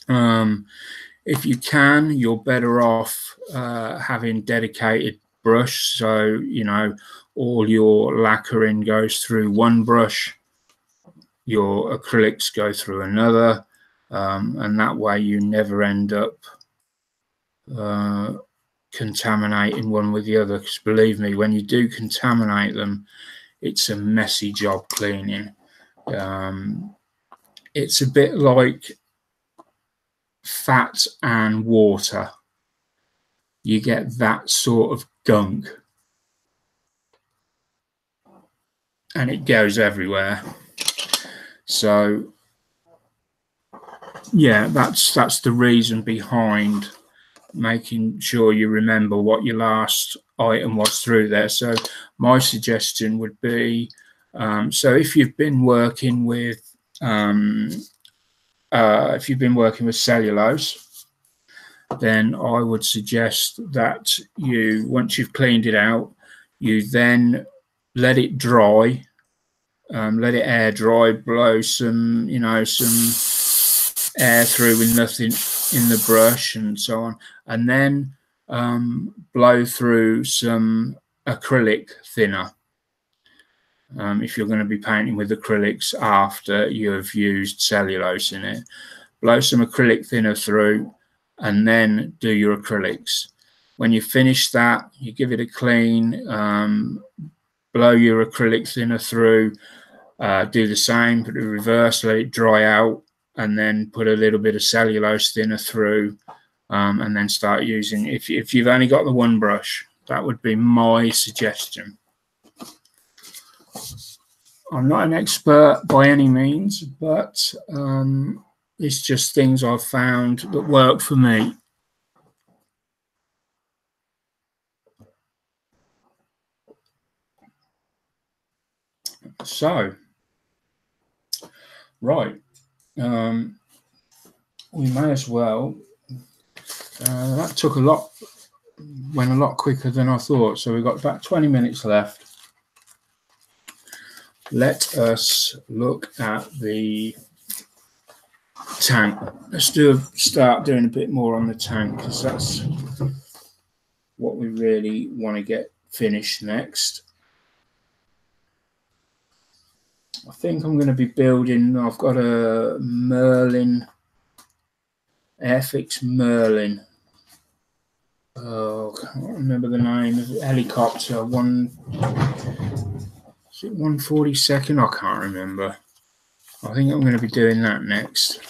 If you can, you're better off having dedicated brush, so all your lacquering goes through one brush, your acrylics go through another, and that way you never end up contaminating one with the other, because believe me, when you do contaminate them, it's a messy job cleaning. It's a bit like fat and water. You get that sort of gunk and it goes everywhere. So yeah, that's the reason behind making sure you remember what your last item was through there. So my suggestion would be, so if you've been working with cellulose, then I would suggest that once you've cleaned it out, you then let it dry, let it air dry, blow some air through with nothing in the brush and so on, and then blow through some acrylic thinner. If you're going to be painting with acrylics after you've used cellulose in it, blow some acrylic thinner through and then do your acrylics. When you finish that, you give it a clean, blow your acrylic thinner through, do the same, put it in reverse, let it dry out, and then put a little bit of cellulose thinner through, and then start using. If you've only got the one brush, that would be my suggestion. I'm not an expert by any means, but it's just things I've found that work for me. So, right, we may as well. That took a lot went a lot quicker than I thought. So we've got about 20 minutes left. Let us look at the tank. Let's start doing a bit more on the tank, because that's what we really want to get finished next. I think I'm going to be building, I've got a Merlin, Airfix Merlin. Oh, I can't remember the name of the helicopter. Is it 142nd? I can't remember. I think I'm going to be doing that next.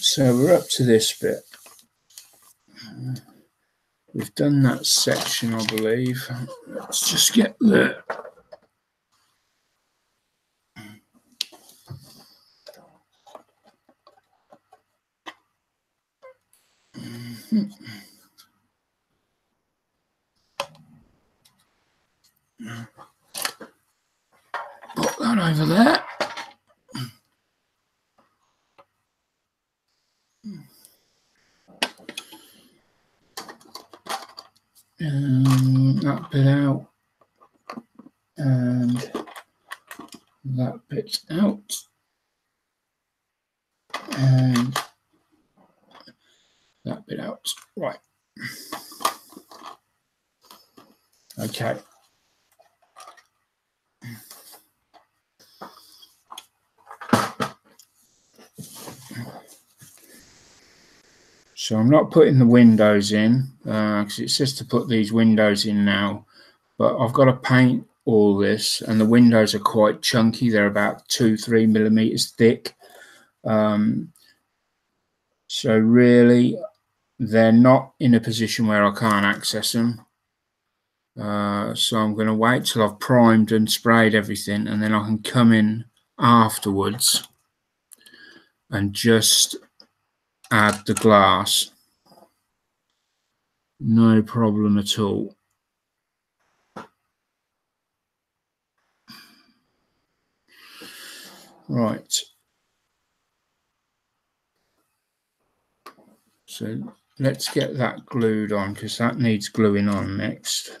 So we're up to this bit. We've done that section, I believe. Let's just get there. Put that over there. That bit out. And that bit out. And that bit out. Right. Okay. So I'm not putting the windows in because it says to put these windows in now, but I've got to paint all this, and the windows are quite chunky. They're about 2-3 millimeters thick. So really, they're not in a position where I can't access them. So I'm going to wait till I've primed and sprayed everything, and then I can come in afterwards and just add the glass. No problem at all. Right. So let's get that glued on, because that needs gluing on next.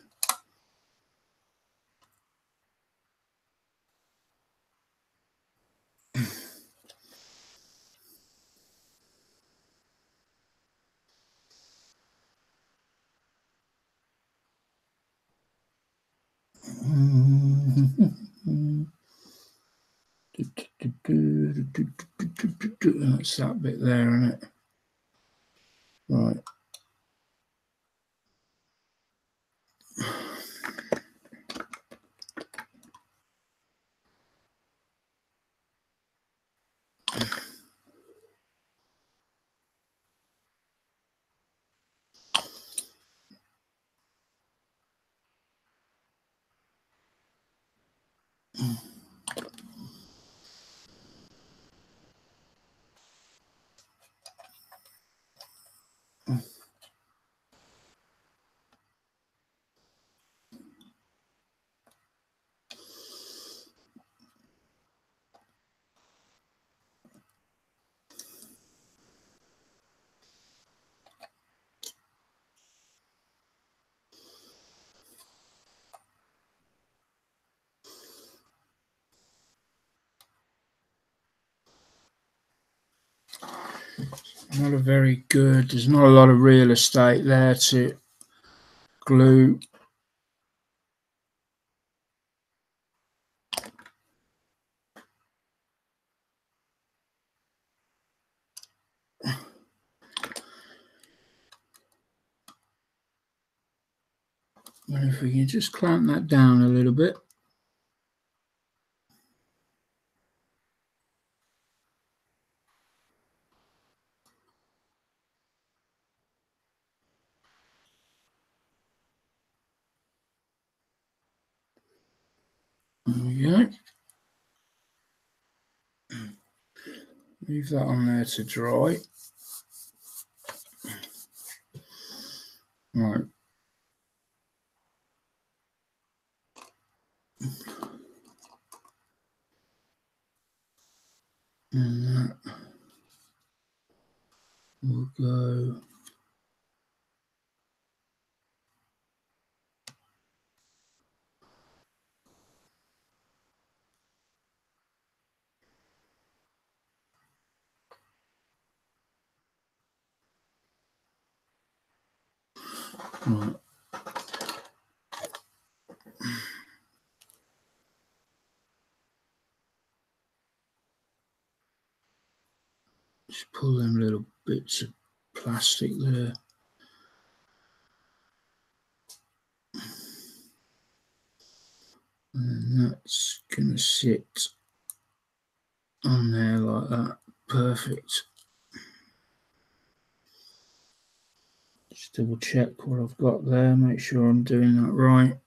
That's that bit there, isn't it? Right. Not a very good, there's not a lot of real estate there to glue. And if we can just clamp that down a little bit. There we go. Leave that on there to dry. Right. And that. we'll go. Right. Just pull them little bits of plastic there. And that's going to sit on there like that. Perfect. Just double check what I've got there, make sure I'm doing that right.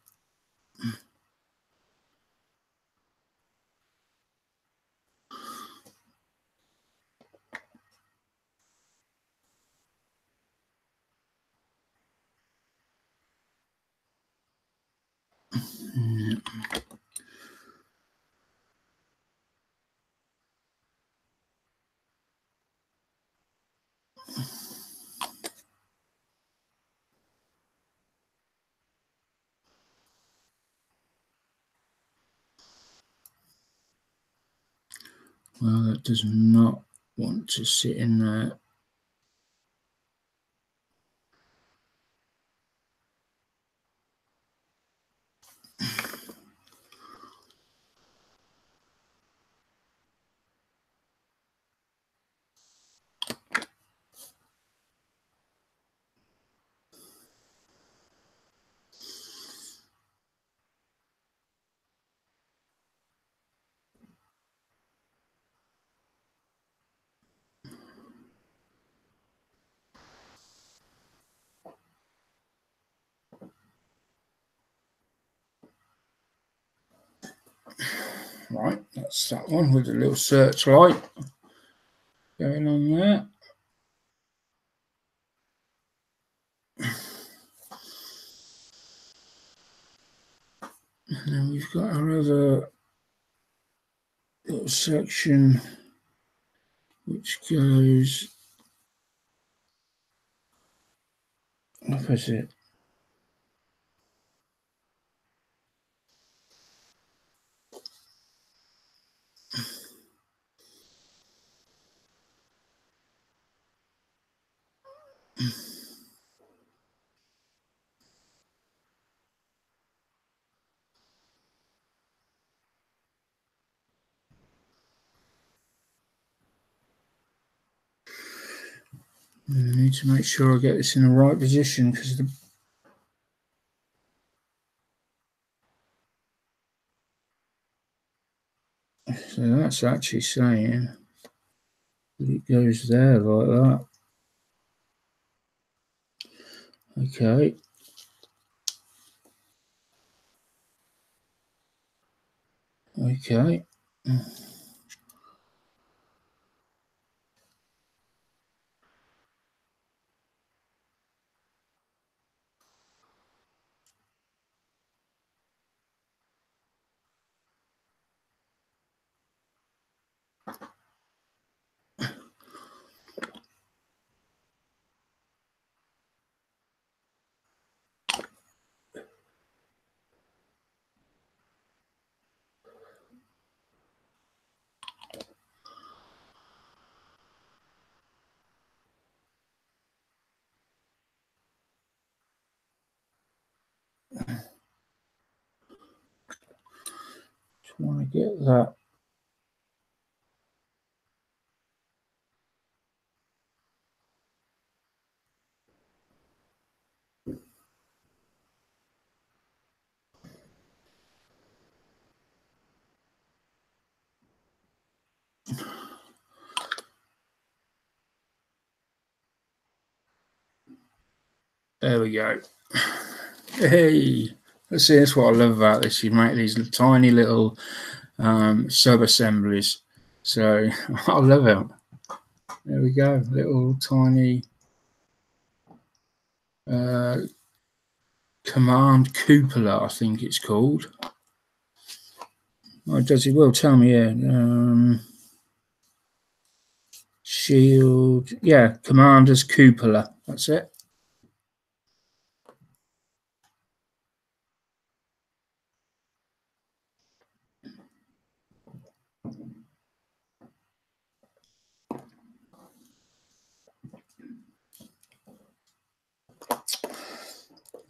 Yeah. Well, that does not want to sit in there. Right, that's that one with a little searchlight going on there. And then we've got our other little section which goes opposite. And I need to make sure I get this in the right position because so that's actually saying that it goes there like that. Okay. Okay. Just want to get that. There we go. Hey, let's see. That's what I love about this. You make these tiny little sub-assemblies. So I love it. There we go. Little tiny command cupola, I think it's called. Oh, does it? Well, tell me. Yeah. shield, yeah, commander's cupola, that's it.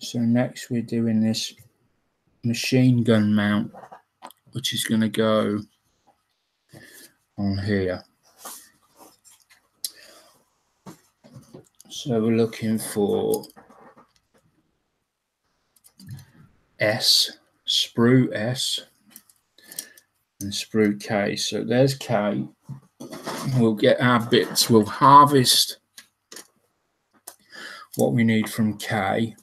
So next we're doing this machine gun mount, which is going to go on here. So we're looking for S, Sprue S, and Sprue K. So there's K. We'll get our bits. We'll harvest what we need from K,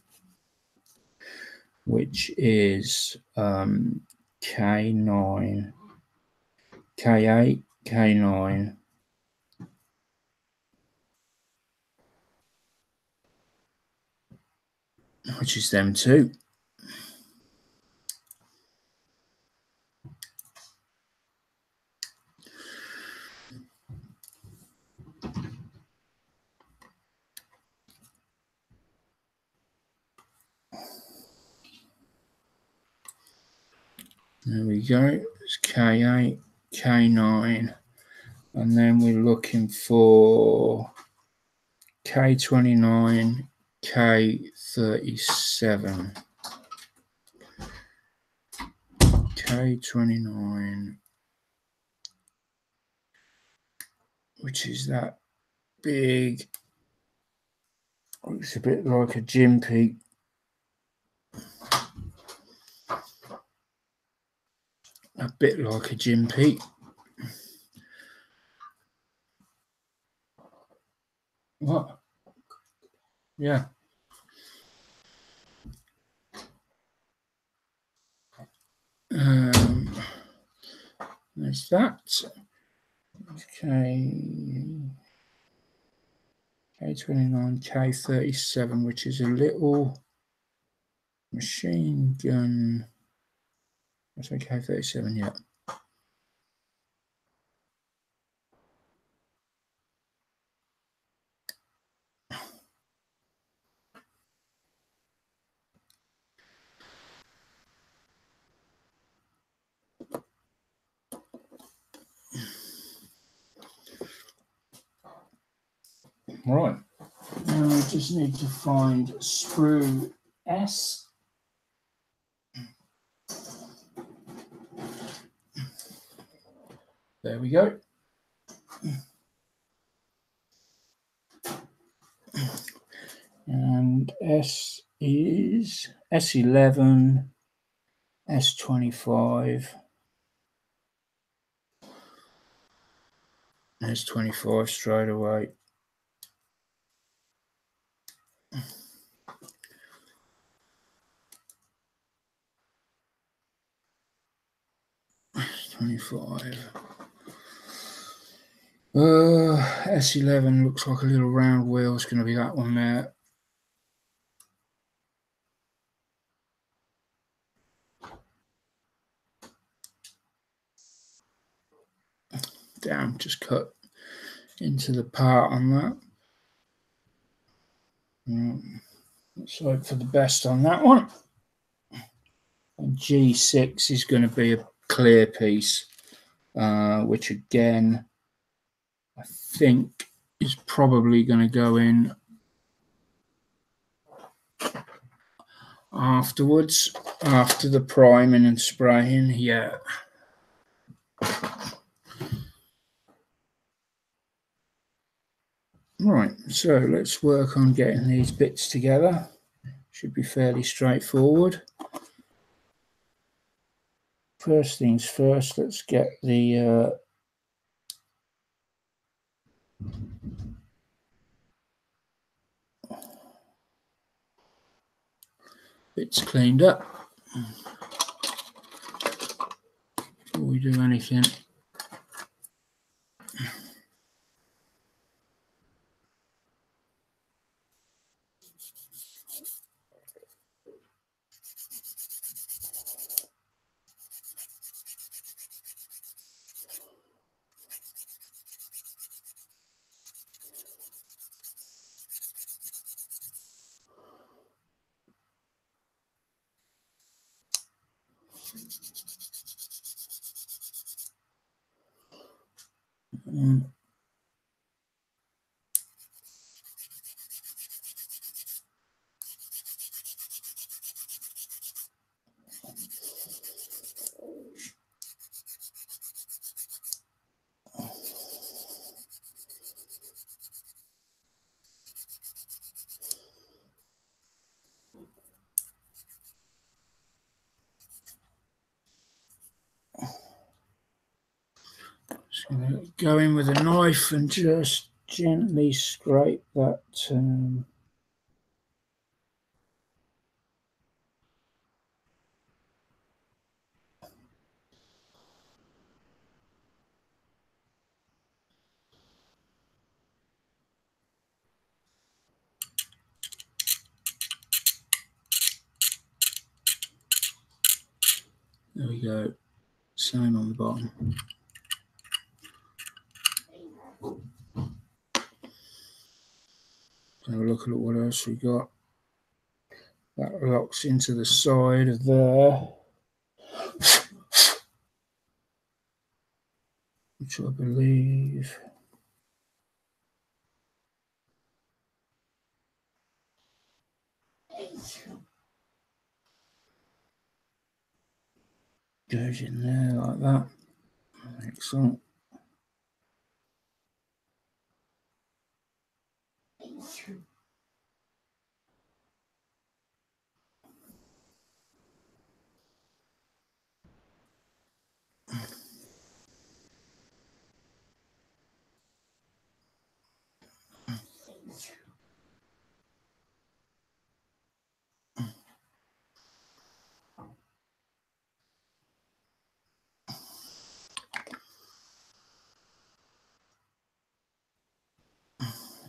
which is K9, K8, K9, which is them two. There we go. It's K8, K9, and then we're looking for K29, K37. K29, which is that big, looks a bit like a gym peak. A bit like a gym peak. What? Yeah. There's that. K29, K37, which is a little machine gun. I say K37, yeah. Right. Now we just need to find Sprue S. There we go. And S is S11, S25, S25 straight away. S25. S11 looks like a little round wheel. It's going to be that one there. Damn, just cut into the part on that. Let's hope for the best on that one. And G6 is going to be a clear piece, which again, I think is probably going to go in afterwards, after the priming and spraying. Yeah. Right, so let's work on getting these bits together. Should be fairly straightforward. First things first, let's get the bits cleaned up before we do anything. Just going to go in with a knife and just gently scrape that. There we go. Same on the bottom. Have a look at what else we got. That locks into the side of there, which I believe goes in there like that. Excellent.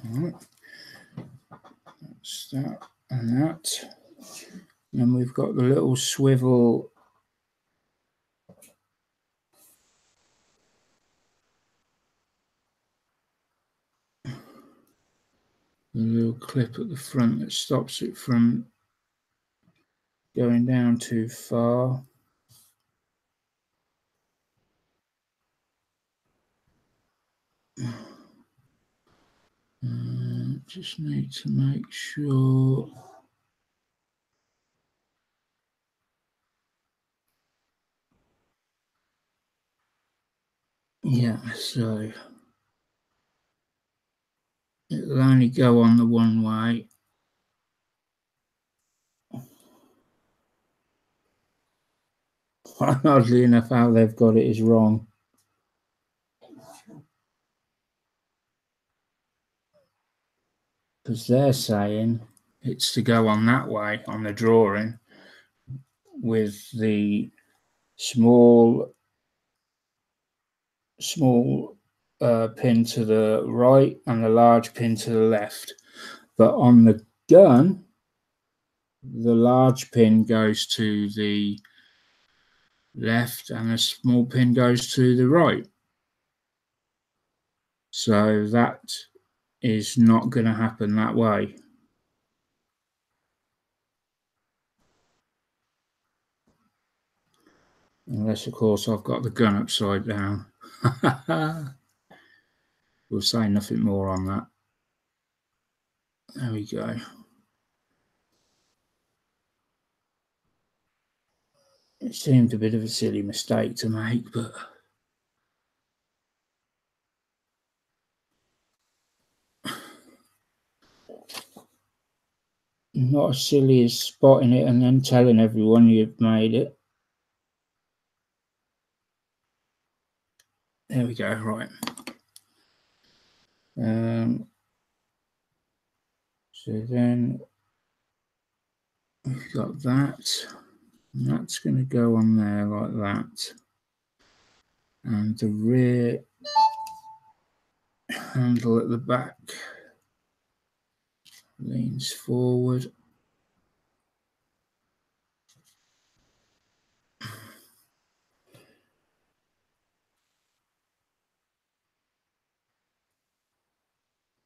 Right. That's that and that. And we've got the little swivel the little clip at the front that stops it from going down too far. Just need to make sure. Yeah, so it'll only go on the one way. Oddly enough, how they've got it is wrong. Because they're saying it's to go on that way on the drawing with the small pin to the right and the large pin to the left. But on the gun, the large pin goes to the left and the small pin goes to the right. So that is not going to happen that way. Unless, of course, I've got the gun upside down. We'll say nothing more on that. There we go. It seemed a bit of a silly mistake to make, but not as silly as spotting it and then telling everyone you've made it. There we go, right. So then we've got that. And that's going to go on there like that. And the rear handle at the back leans forward.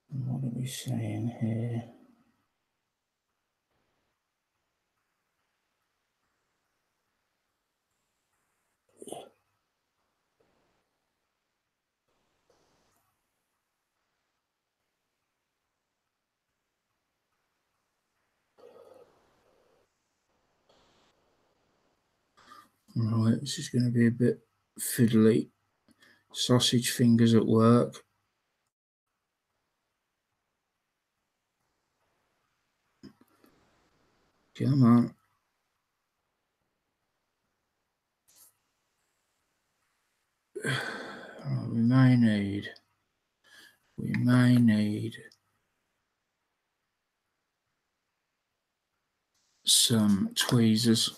What are we saying here? Right, this is going to be a bit fiddly. Sausage fingers at work. Come on. Right, we may need some tweezers.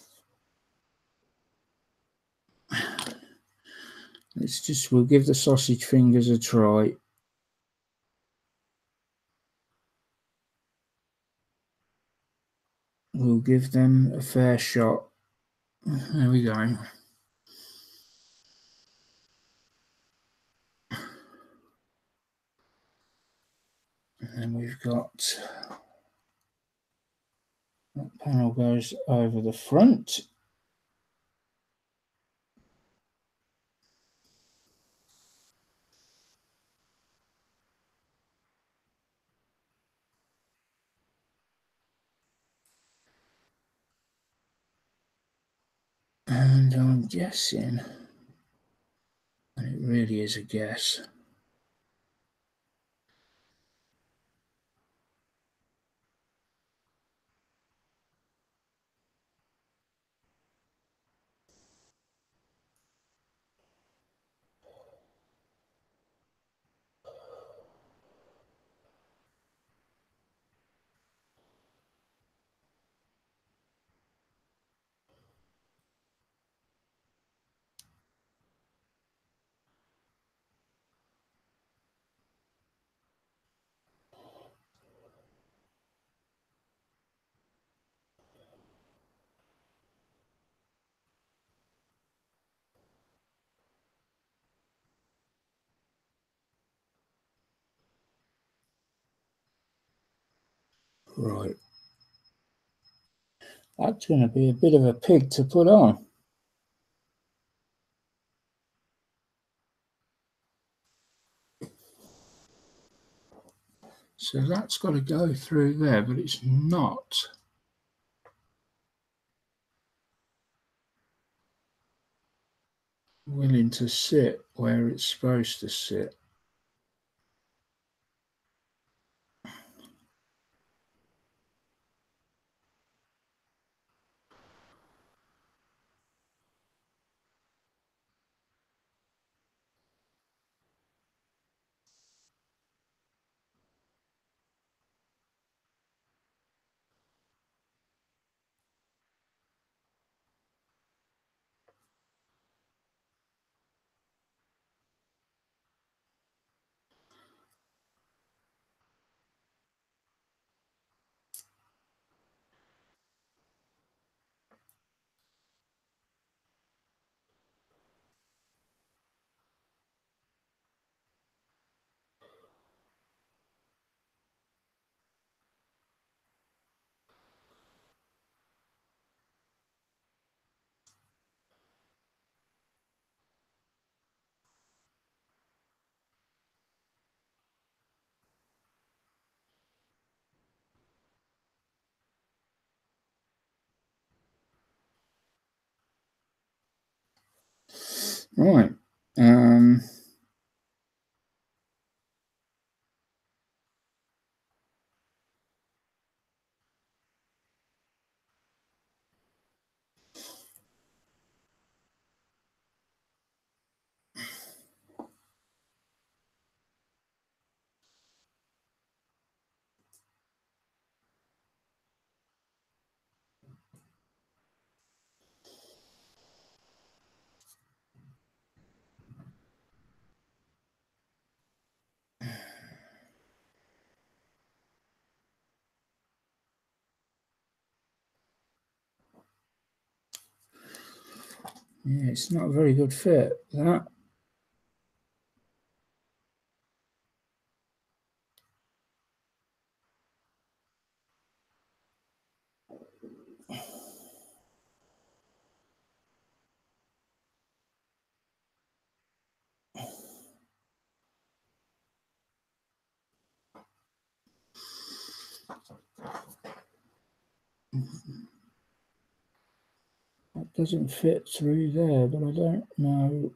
We'll give the sausage fingers a try. We'll give them a fair shot. There we go. And then we've got that panel goes over the front. And I'm guessing, and it really is a guess, right. That's going to be a bit of a pig to put on. So that's got to go through there, but it's not willing to sit where it's supposed to sit. Right. Yeah, it's not a very good fit, that. That doesn't fit through there, but I don't know.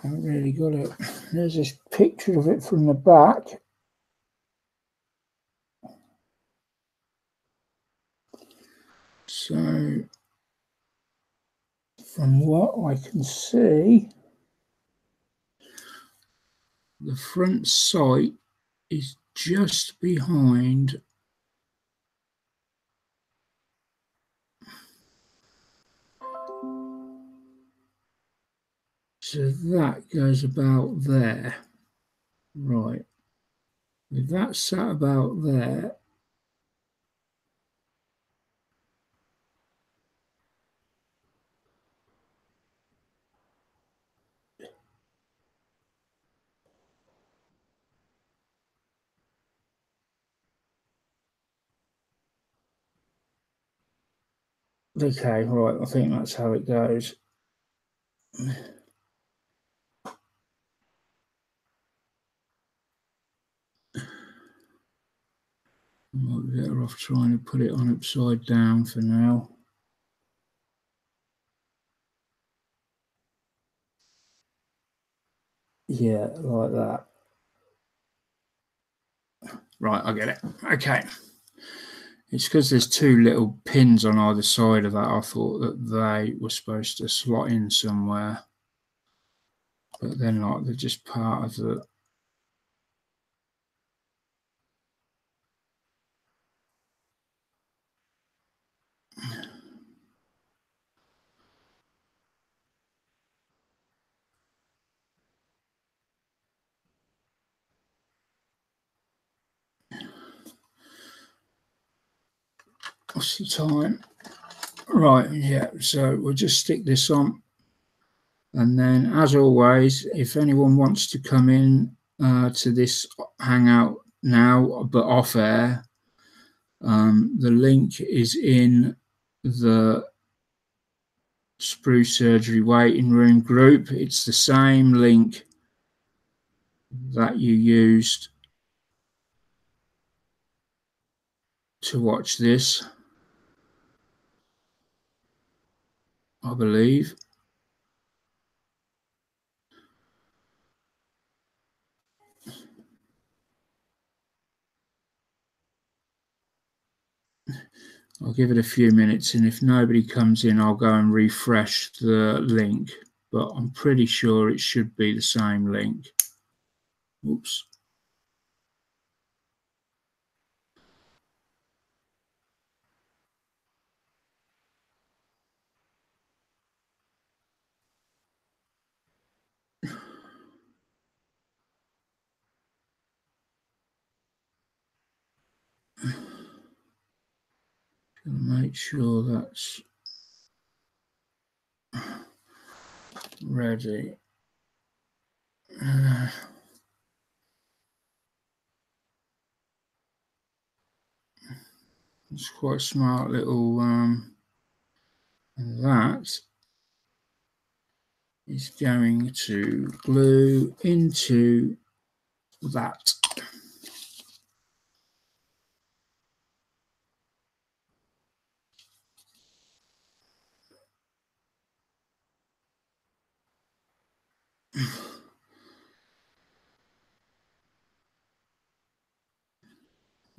I haven't really got it. There's this picture of it from the back. So, from what I can see, the front sight is just behind. So that goes about there. Right. With that sat about there, okay, right, I think that's how it goes. Might be better off trying to put it on upside down for now. Yeah, like that. Right, I get it. Okay. It's because there's two little pins on either side of that. I thought that they were supposed to slot in somewhere. But they're not. They're just part of the... What's the time? Right, yeah. So we'll just stick this on. And then, as always, if anyone wants to come in to this hangout now, but off air, the link is in the SprueSurgery Waiting Room group. It's the same link that you used to watch this, I believe. I'll give it a few minutes, and if nobody comes in, I'll go and refresh the link. But I'm pretty sure it should be the same link. Oops. Gonna make sure that's ready. It's quite a smart little that is going to glue into that.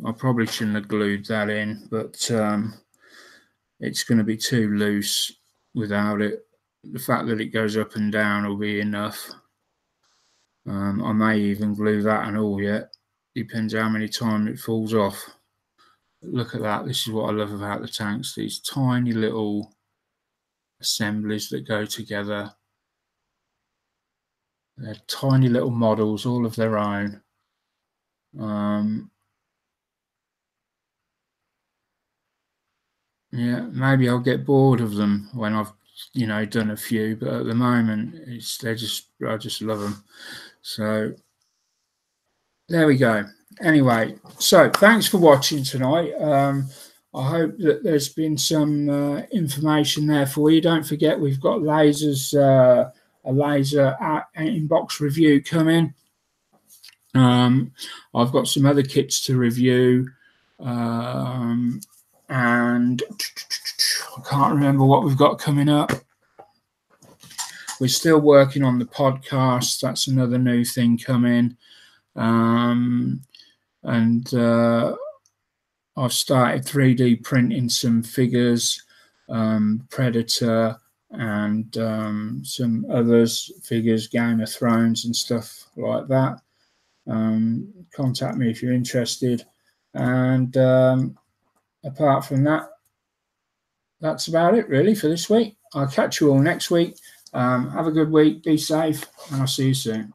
I probably shouldn't have glued that in, but it's going to be too loose without it. The fact that it goes up and down will be enough. I may even glue that and all yet. Depends how many times it falls off. Look at that. This is what I love about the tanks. These tiny little assemblies that go together. They're tiny little models, all of their own. Yeah, maybe I'll get bored of them when I've, done a few. But at the moment, I just love them. So there we go. Anyway, so thanks for watching tonight. I hope that there's been some information there for you. Don't forget, we've got lasers, a laser inbox review coming. I've got some other kits to review, and I can't remember what we've got coming up. We're still working on the podcast. That's another new thing coming. And I've started 3D printing some figures, Predator and some others, figures, Game of Thrones and stuff like that. Contact me if you're interested. And apart from that, that's about it really for this week. I'll catch you all next week. Have a good week, be safe, and I'll see you soon.